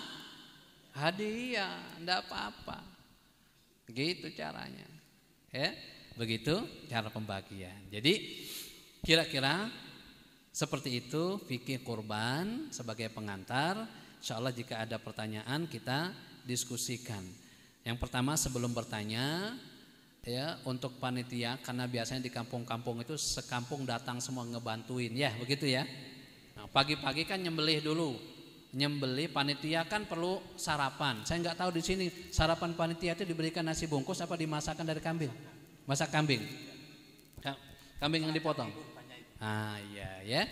B: hadiah, enggak apa-apa. Gitu caranya. Ya, begitu cara pembagian. Jadi kira-kira seperti itu fikih kurban sebagai pengantar. Insyaallah jika ada pertanyaan kita diskusikan. Yang pertama sebelum bertanya, ya, untuk panitia, karena biasanya di kampung-kampung itu sekampung datang semua ngebantuin, ya begitu ya. Nah, pagi-pagi kan nyembelih dulu. Nyembelih panitia kan perlu sarapan. Saya nggak tahu di sini sarapan panitia itu diberikan nasi bungkus apa dimasakkan dari kambing. Masak kambing. Kambing yang dipotong. Ah iya ya.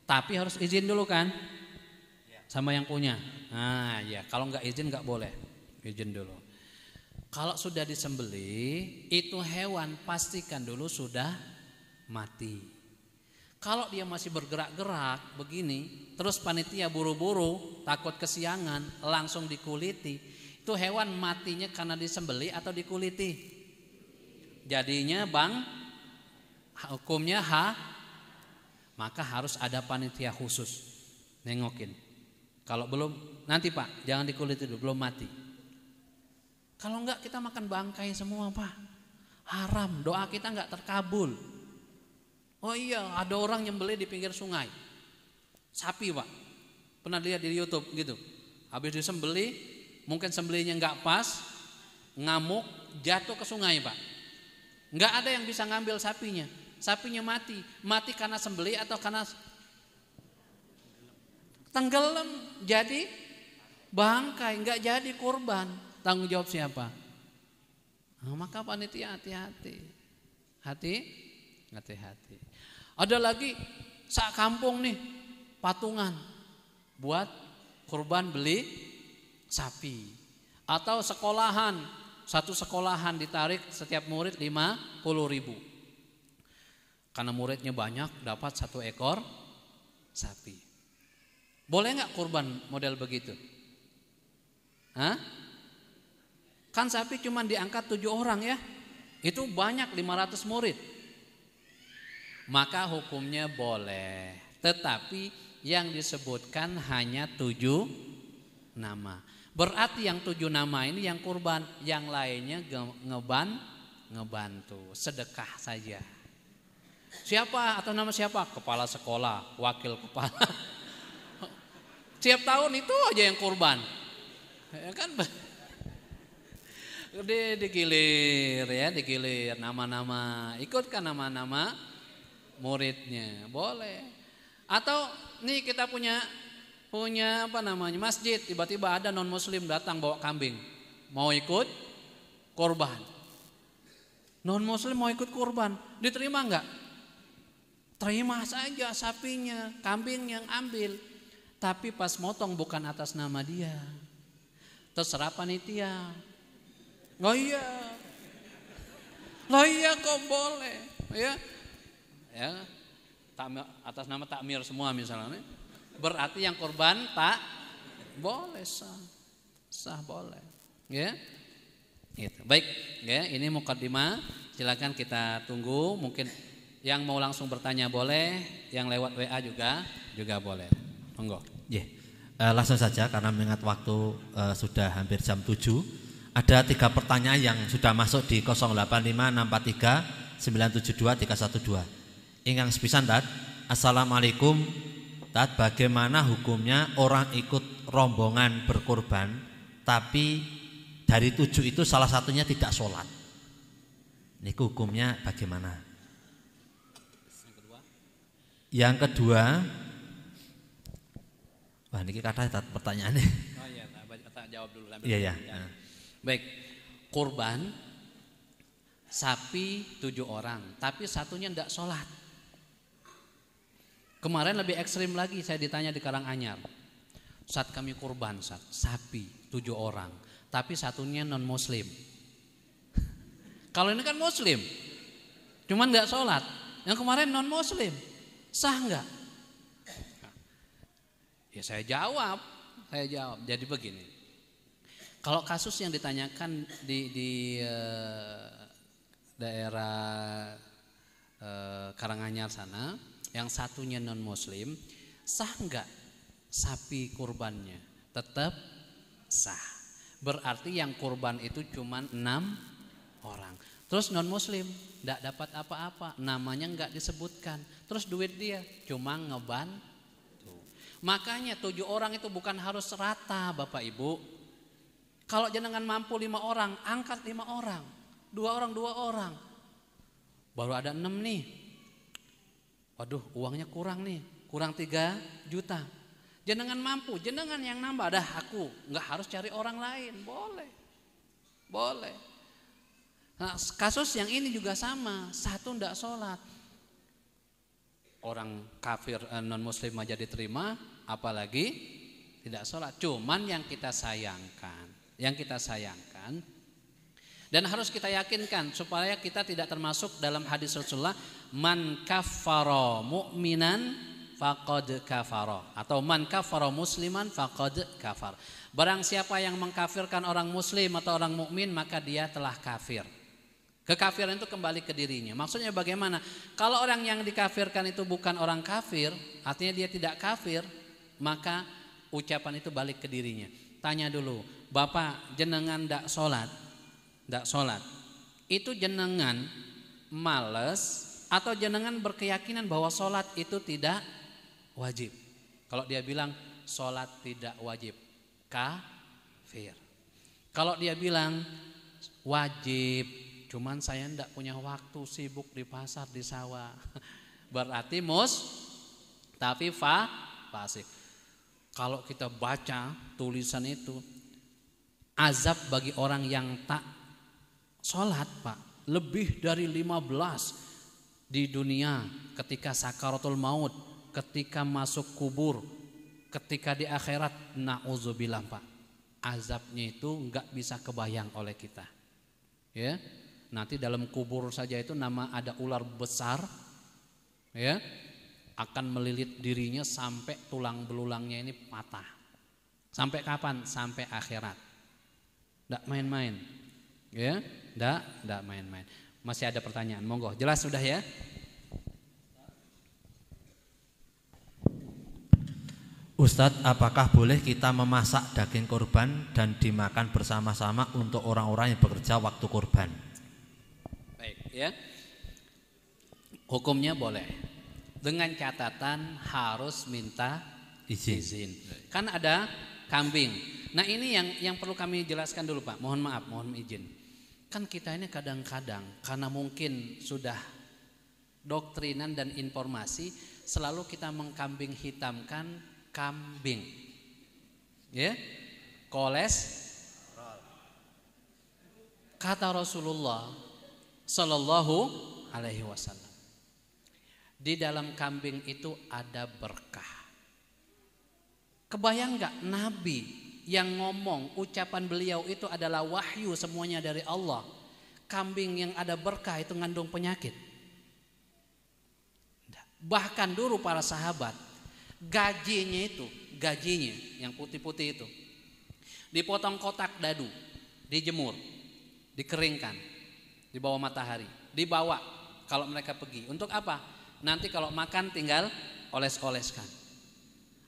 B: Tapi harus izin dulu kan sama yang punya. Nah ya, kalau nggak izin nggak boleh. Izin dulu. Kalau sudah disembelih, itu hewan pastikan dulu sudah mati. Kalau dia masih bergerak-gerak begini, terus panitia buru-buru, takut kesiangan, langsung dikuliti, itu hewan matinya karena disembelih atau dikuliti? Jadinya bang, hukumnya maka harus ada panitia khusus nengokin. Kalau belum, nanti Pak, jangan dikuliti dulu, belum mati. Kalau enggak kita makan bangkai semua Pak, haram, doa kita enggak terkabul. Oh iya, ada orang nyembelih di pinggir sungai, sapi Pak, pernah lihat di YouTube gitu. Habis disembelih, mungkin sembelihnya enggak pas, ngamuk, jatuh ke sungai Pak. Enggak ada yang bisa ngambil sapinya. Sapinya mati. Mati karena sembelih atau karena tenggelam jadi bangkai, enggak jadi kurban. Tanggung jawab siapa? Nah, maka panitia hati-hati. Hati-hati. Ada lagi sak kampung nih patungan buat kurban beli sapi. Atau sekolahan, satu sekolahan ditarik setiap murid 50.000. Karena muridnya banyak dapat 1 ekor sapi. Boleh nggak kurban model begitu? Hah? Kan sapi cuma diangkat 7 orang ya. Itu banyak 500 murid. Maka hukumnya boleh. Tetapi yang disebutkan hanya 7 nama. Berarti yang 7 nama ini yang kurban, yang lainnya ngebantu, sedekah saja. Siapa atau nama siapa? Kepala sekolah, wakil kepala. Tiap tahun itu aja yang kurban. Ya kan? Digilir ya, digilir nama-nama, ikutkan nama-nama muridnya, boleh. Atau nih kita punya apa namanya masjid, tiba-tiba ada non muslim datang bawa kambing, mau ikut kurban. Non muslim mau ikut kurban, diterima enggak? Terima saja sapinya, kambing yang ambil. Tapi pas motong bukan atas nama dia, terserah panitia. Oh iya, kok boleh, ya, atas nama takmir semua misalnya. Berarti yang kurban tak boleh, sah boleh, ya. Gitu. Baik, ya, ini mukadimah. Silakan kita tunggu. Mungkin yang mau langsung bertanya boleh, yang lewat WA juga boleh. Monggo.
C: Yeah. Langsung saja karena mengingat waktu sudah hampir jam 7. Ada 3 pertanyaan yang sudah masuk di 085643972312. Ingkang sepisan Tat, Assalamualaikum Tat, bagaimana hukumnya orang ikut rombongan berkurban tapi dari 7 itu salah satunya tidak sholat? Ini hukumnya bagaimana? Yang kedua, wah ini kata pertanyaannya.
B: Oh iya, tak jawab dulu.
C: Iya.
B: Baik, kurban sapi 7 orang, tapi satunya tidak sholat. Kemarin lebih ekstrim lagi, saya ditanya di Karanganyar. Saat kami kurban, sapi 7 orang, tapi satunya non muslim. Kalau ini kan muslim, cuman nggak sholat. Yang kemarin non muslim, sah nggak? Ya saya jawab. Jadi begini. Kalau kasus yang ditanyakan di daerah Karanganyar sana, yang satunya non muslim, sah nggak sapi kurbannya? Tetap sah. Berarti yang kurban itu cuma 6 orang. Terus non muslim nggak dapat apa-apa, namanya nggak disebutkan. Terus duit dia cuma ngebantu. Makanya 7 orang itu bukan harus rata Bapak Ibu. Kalau jenengan mampu 5 orang, angkat 5 orang. 2 orang. Baru ada 6 nih. Waduh, uangnya kurang nih. kurang 3 juta. Jenengan mampu, jenengan yang nambah, dah aku nggak harus cari orang lain, boleh. Nah, kasus yang ini juga sama, satu ndak sholat, orang kafir non muslim aja diterima, apalagi tidak sholat. Cuman yang kita sayangkan dan harus kita yakinkan supaya kita tidak termasuk dalam hadis Rasulullah, man kaffara mu'minan faqad kafara, atau man kafara musliman faqad kafar. Barang siapa yang mengkafirkan orang muslim atau orang mukmin, maka dia telah kafir. Kekafiran itu kembali ke dirinya. Maksudnya bagaimana? Kalau orang yang dikafirkan itu bukan orang kafir, artinya dia tidak kafir, maka ucapan itu balik ke dirinya. Tanya dulu, Bapak jenengan ndak sholat, itu jenengan males atau jenengan berkeyakinan bahwa sholat itu tidak wajib? Kalau dia bilang sholat tidak wajib, kafir. Kalau dia bilang wajib, cuman saya ndak punya waktu, sibuk di pasar, di sawah, berarti tapi fasik. Kalau kita baca tulisan itu, azab bagi orang yang tak sholat, Pak, lebih dari 15 di dunia, ketika sakaratul maut, ketika masuk kubur, ketika di akhirat, na'udzubillah, Pak, azabnya itu nggak bisa kebayang oleh kita. Ya, nanti dalam kubur saja itu ada ular besar, ya, akan melilit dirinya sampai tulang belulangnya ini patah. Sampai kapan? Sampai akhirat. Nggak main-main, ya, nggak main-main. Masih ada pertanyaan? Monggo, jelas sudah ya?
C: Ustadz, apakah boleh kita memasak daging kurban dan dimakan bersama-sama untuk orang-orang yang bekerja waktu kurban?
B: Baik, ya. Hukumnya boleh, dengan catatan harus minta izin. Kan ada kambing. Nah, ini yang perlu kami jelaskan dulu, Pak. Mohon maaf, mohon izin. Kan kita ini kadang-kadang karena mungkin sudah doktrinan dan informasi, selalu kita mengkambing hitamkan kambing, ya, kolesterol. Kata Rasulullah Sallallahu Alaihi Wasallam, di dalam kambing itu ada berkah. Kebayang nggak Nabi yang ngomong, ucapan beliau itu adalah wahyu, semuanya dari Allah. Kambing yang ada berkah itu ngandung penyakit. Bahkan dulu para sahabat, gajinya yang putih-putih itu dipotong kotak dadu, dijemur, dikeringkan di bawah matahari, dibawa kalau mereka pergi. Untuk apa? Nanti kalau makan tinggal oles-oleskan.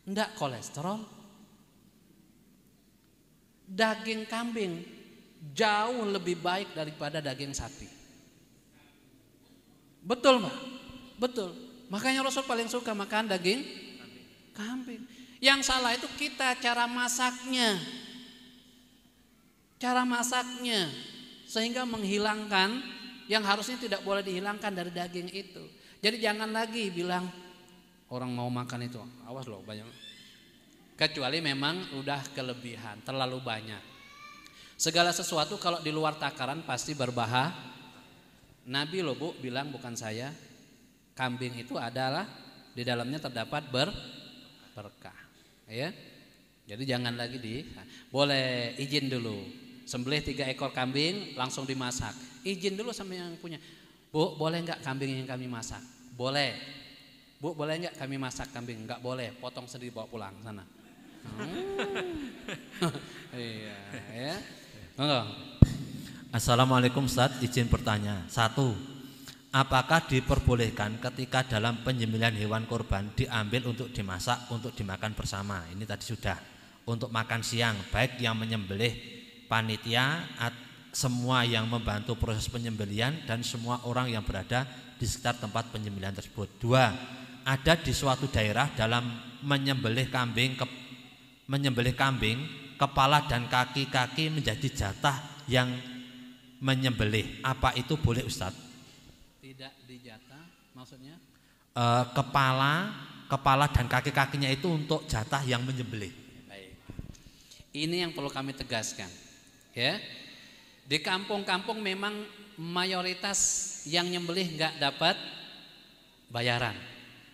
B: Enggak kolesterol. Daging kambing jauh lebih baik daripada daging sapi. Betul, Pak? Betul. Makanya Rasul paling suka makan daging kambing. Yang salah itu kita cara masaknya. Sehingga menghilangkan yang harusnya tidak boleh dihilangkan dari daging itu. Jadi jangan lagi bilang orang mau makan itu, awas loh banyak. Kecuali memang udah kelebihan, terlalu banyak. Segala sesuatu kalau di luar takaran pasti berbahaya. Nabi loh, Bu, bilang, bukan saya, kambing itu adalah di dalamnya terdapat berkah, ya. Jadi jangan lagi boleh izin dulu. Sembelih 3 ekor kambing langsung dimasak. Izin dulu sama yang punya. Bu, boleh enggak kambing yang kami masak? Boleh. Bu, boleh enggak kami masak kambing? Enggak boleh, potong sendiri bawa pulang sana. Iya, ya.
C: Assalamualaikum Ustaz, izin bertanya. 1. Apakah diperbolehkan ketika dalam penyembelihan hewan kurban diambil untuk dimasak untuk dimakan bersama? Ini tadi sudah. Untuk makan siang, baik yang menyembelih panitia, semua yang membantu proses penyembelihan, dan semua orang yang berada di sekitar tempat penyembelihan tersebut. 2. Ada di suatu daerah dalam menyembelih kambing, kepala dan kaki-kaki menjadi jatah yang menyembelih. Apa itu boleh, Ustaz?
B: Tidak dijatah, maksudnya?
C: kepala dan kaki-kakinya itu untuk jatah yang menyembelih.
B: Baik. Ini yang perlu kami tegaskan, ya. Di kampung-kampung memang mayoritas yang nyembelih nggak dapat bayaran,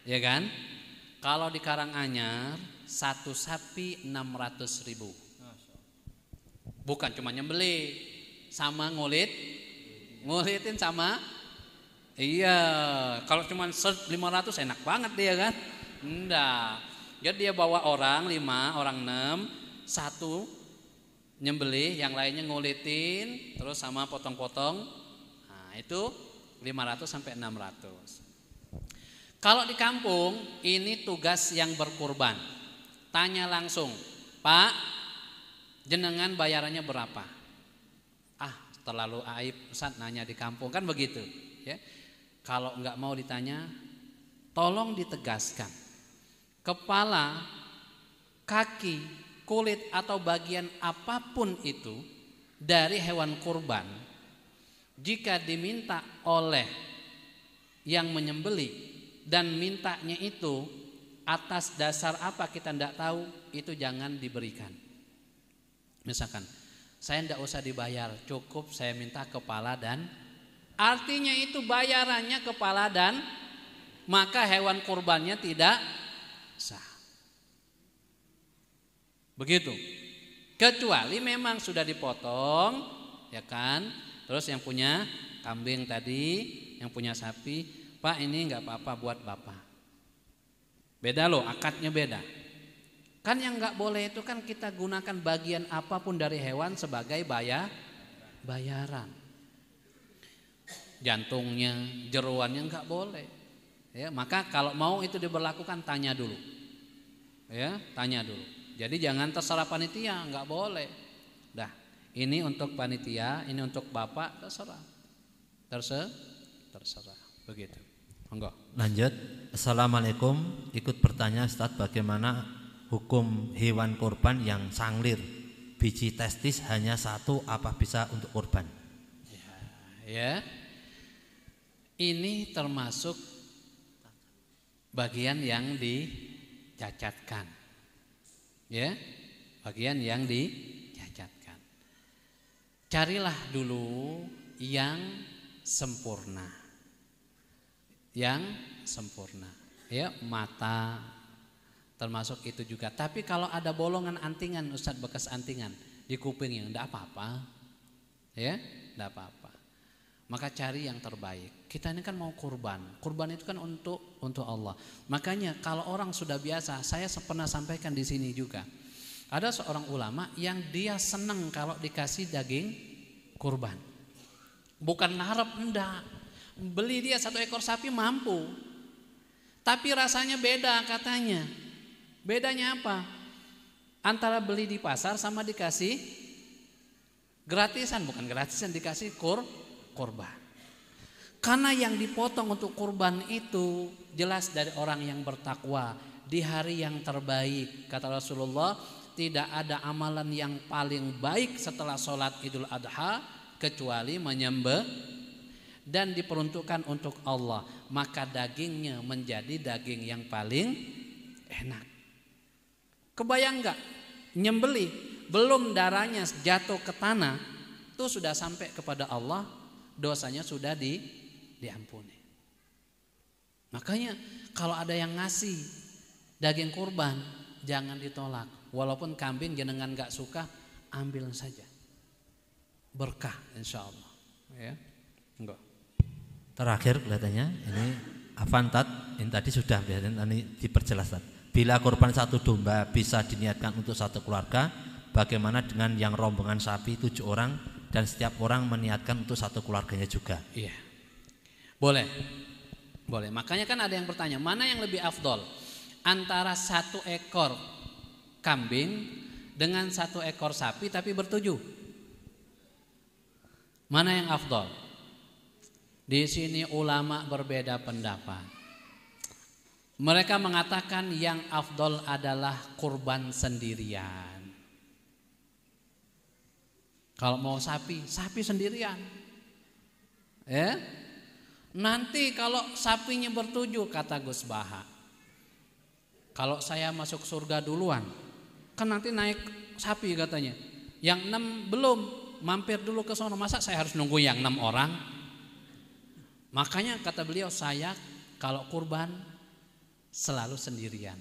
B: ya kan? Kalau di Karanganyar satu sapi 600.000. Bukan cuma nyembelih, sama ngulitin sama. Iya, kalau cuma 500 enak banget dia kan? Enggak. Jadi dia bawa orang 5, orang 6, satu nyembelih, yang lainnya ngulitin, terus sama potong-potong. Nah, itu 500 sampai 600. Kalau di kampung ini tugas yang berkurban. Tanya langsung, Pak, jenengan bayarannya berapa? Ah, terlalu aib Ustaz nanya di kampung, kan begitu, ya. Kalau enggak mau ditanya, tolong ditegaskan. Kepala, kaki, kulit atau bagian apapun itu dari hewan kurban, jika diminta oleh yang menyembelih dan mintanya itu atas dasar apa kita tidak tahu, itu jangan diberikan. Misalkan saya tidak usah dibayar, cukup saya minta kepala dan, artinya itu bayarannya kepala dan, maka hewan kurbannya tidak sah. Begitu. Kecuali memang sudah dipotong, ya kan? Terus yang punya kambing tadi, yang punya sapi, Pak ini enggak apa-apa buat Bapak. Beda loh, akadnya beda. Kan yang enggak boleh itu kan kita gunakan bagian apapun dari hewan sebagai bayaran. Jantungnya, jeroannya enggak boleh. Ya, maka kalau mau itu diberlakukan tanya dulu. Ya, tanya dulu. Jadi jangan terserah panitia, enggak boleh. Dah, ini untuk panitia, ini untuk Bapak, terserah. Terserah. Begitu. Monggo.
C: Lanjut. Assalamualaikum. Ikut bertanya Ustaz, bagaimana hukum hewan kurban yang sanglir, biji testis hanya satu, apa bisa untuk kurban?
B: Ya. Ini termasuk bagian yang dicacatkan. Ya, bagian yang dicacatkan. Carilah dulu yang sempurna. Yang sempurna. Ya, mata termasuk itu juga. Tapi kalau ada bolongan antingan, Ustadz, bekas antingan di kupingnya, enggak apa-apa. Ya, enggak apa-apa. Maka cari yang terbaik. Kita ini kan mau kurban. Kurban itu kan untuk Allah. Makanya kalau orang sudah biasa, saya pernah sampaikan di sini juga. Ada seorang ulama yang dia senang kalau dikasih daging kurban. Bukan harap, enggak. Beli dia 1 ekor sapi mampu. Tapi rasanya beda katanya. Bedanya apa? Antara beli di pasar sama dikasih gratisan, bukan gratisan, dikasih kurban. Karena yang dipotong untuk kurban itu jelas dari orang yang bertakwa di hari yang terbaik. Kata Rasulullah, tidak ada amalan yang paling baik setelah sholat Idul Adha kecuali menyembelih, dan diperuntukkan untuk Allah. Maka dagingnya menjadi daging yang paling enak. Kebayang gak? Nyembelih belum darahnya jatuh ke tanah, itu sudah sampai kepada Allah, dosanya sudah diampuni. Makanya kalau ada yang ngasih daging kurban, jangan ditolak. Walaupun kambing jenengan gak suka, ambil saja. Berkah insya Allah. Ya, enggak.
C: Terakhir kelihatannya ini Avantat, ini tadi sudah ini diperjelas. Bila kurban 1 domba bisa diniatkan untuk 1 keluarga, bagaimana dengan yang rombongan sapi 7 orang dan setiap orang meniatkan untuk 1 keluarganya juga?
B: Iya. Boleh. Makanya kan ada yang bertanya, mana yang lebih afdol antara 1 ekor kambing dengan 1 ekor sapi tapi bertujuh? Mana yang afdol? Di sini ulama berbeda pendapat. Mereka mengatakan yang afdol adalah kurban sendirian. Kalau mau sapi sendirian. Ya. Nanti kalau sapinya bertujuh, kata Gus Baha, kalau saya masuk surga duluan, kan nanti naik sapi katanya. Yang 6 belum, mampir dulu ke sono. Masa saya harus nunggu yang 6 orang? Makanya kata beliau, saya kalau kurban selalu sendirian.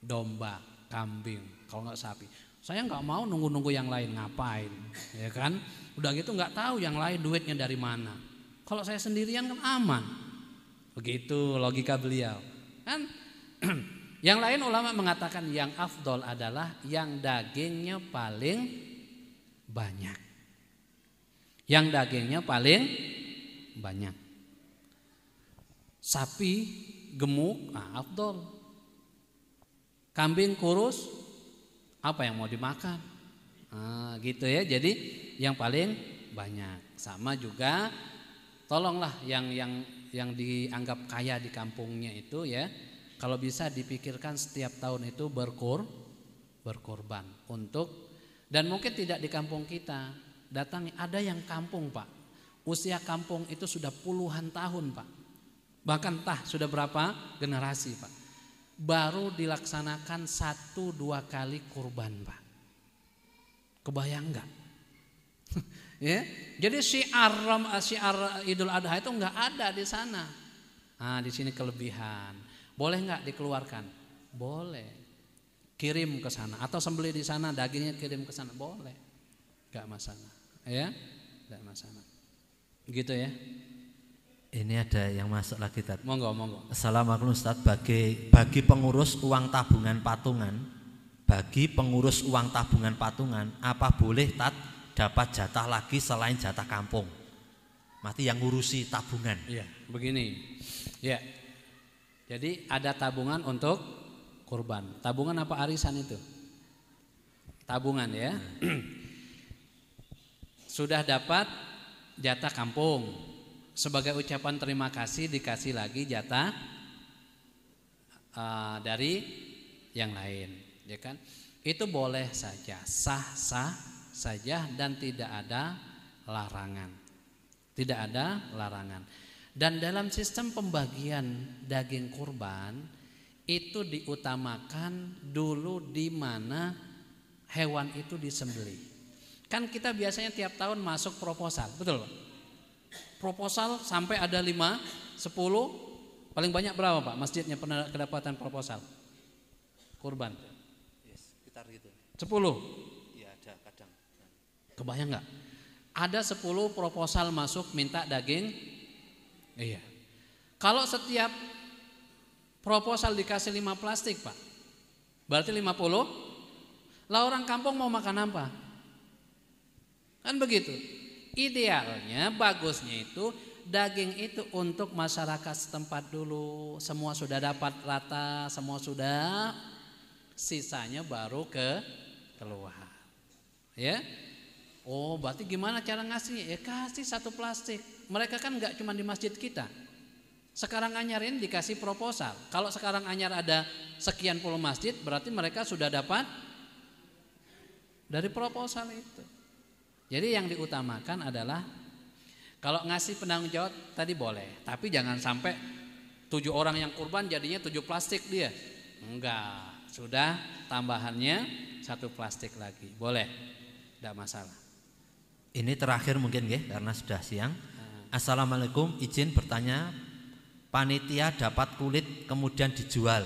B: Domba, kambing, kalau nggak sapi. Saya nggak mau nunggu-nunggu yang lain, ngapain? Ya kan? Udah gitu nggak tahu yang lain duitnya dari mana. Kalau saya sendirian kan aman. Begitu logika beliau. Kan yang lain ulama mengatakan yang afdol adalah yang dagingnya paling banyak. Yang dagingnya paling banyak. Sapi gemuk, afdol. Kambing kurus, apa yang mau dimakan? Gitu ya. Jadi yang paling banyak. Sama juga, tolonglah yang dianggap kaya di kampungnya itu ya, kalau bisa dipikirkan setiap tahun itu berkorban untuk, dan mungkin tidak di kampung kita, datangi. Ada yang kampung Pak, usia kampung itu sudah puluhan tahun Pak, bahkan sudah berapa generasi Pak, baru dilaksanakan 1-2 kali kurban Pak. Kebayang nggak? Ya, jadi syiar Idul Adha itu nggak ada di sana. Di sini kelebihan. Boleh nggak dikeluarkan? Boleh. Kirim ke sana atau sembelih di sana, dagingnya kirim ke sana, boleh. Nggak masalah. Ya, nggak masalah. Gitu ya.
C: Ini ada yang masuk lagi Tad.
B: Monggo.
C: Assalamualaikum Ustaz. Bagi pengurus uang tabungan patungan, apa boleh Tad dapat jatah lagi selain jatah kampung? Mati yang ngurusi tabungan.
B: Iya, begini. Ya. Jadi ada tabungan untuk kurban. Tabungan apa arisan itu? Tabungan ya. Sudah dapat jatah kampung. Sebagai ucapan terima kasih dikasih lagi jatah dari yang lain, ya kan? Itu boleh saja, sah-sah saja dan tidak ada larangan. Tidak ada larangan. Dan dalam sistem pembagian daging kurban itu diutamakan dulu di mana hewan itu disembelih. Kan kita biasanya tiap tahun masuk proposal, betul Pak? Proposal sampai ada 5, 10, paling banyak berapa Pak masjidnya pernah kedapatan proposal kurban?
C: Sekitar gitu.
B: 10?
C: Iya ada kadang.
B: Kebayang nggak? Ada 10 proposal masuk minta daging. Iya. Kalau setiap proposal dikasih 5 plastik Pak, berarti 50. Lah orang kampung mau makan apa? Kan begitu. Idealnya, bagusnya itu daging itu untuk masyarakat setempat dulu. Semua sudah dapat rata, semua sudah, sisanya baru keluar. Ya. Oh, berarti gimana cara ngasihnya? Ya kasih 1 plastik. Mereka kan nggak cuma di masjid kita. Sekarang Anyar ini dikasih proposal. Kalau sekarang Anyar ada sekian puluh masjid, berarti mereka sudah dapat dari proposal itu. Jadi yang diutamakan adalah kalau ngasih penanggung jawab tadi boleh, tapi jangan sampai 7 orang yang kurban jadinya 7 plastik dia. Enggak, sudah tambahannya 1 plastik lagi. Boleh, tidak masalah.
C: Ini terakhir mungkin karena sudah siang. Assalamualaikum, izin bertanya, panitia dapat kulit kemudian dijual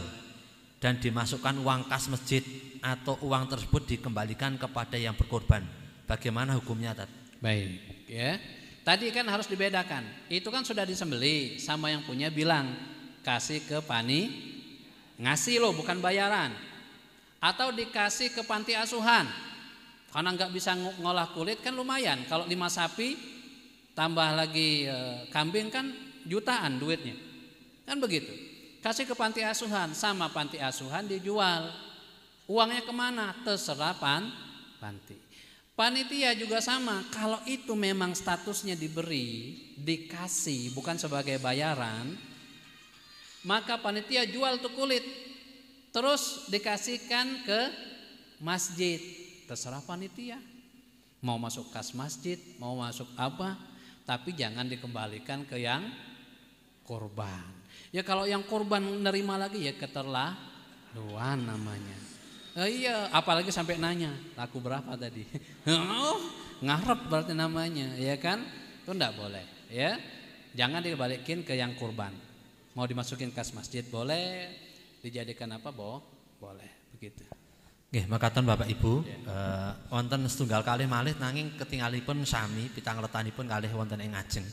C: dan dimasukkan uang kas masjid atau uang tersebut dikembalikan kepada yang berkorban. Bagaimana hukumnya Tad?
B: Baik, ya. Tadi kan harus dibedakan. Itu kan sudah disembelih, sama yang punya bilang kasih ke ngasih loh, bukan bayaran. Atau dikasih ke panti asuhan. Karena nggak bisa ngolah kulit kan lumayan. Kalau 5 sapi tambah lagi kambing kan jutaan duitnya. Kan begitu. Kasih ke panti asuhan, sama panti asuhan dijual. Uangnya kemana? Terserah panti. Panitia juga sama, kalau itu memang statusnya diberi, dikasih bukan sebagai bayaran, maka panitia jual tuh kulit, terus dikasihkan ke masjid, terserah panitia. Mau masuk kas masjid, mau masuk apa, tapi jangan dikembalikan ke yang kurban. Ya kalau yang kurban nerima lagi ya keterlaluan namanya. Iya, apalagi sampai nanya, laku berapa tadi? Oh, ngarep berarti namanya, ya kan? Itu enggak boleh, ya. Jangan dibalikin ke yang kurban. Mau dimasukin kas masjid boleh, dijadikan apa boleh, begitu.
C: Nggih, makaten Bapak Ibu, wonten setunggal kalih malih nanging ketingalipun sami pitangletanipun kalih wonten ing ngajeng.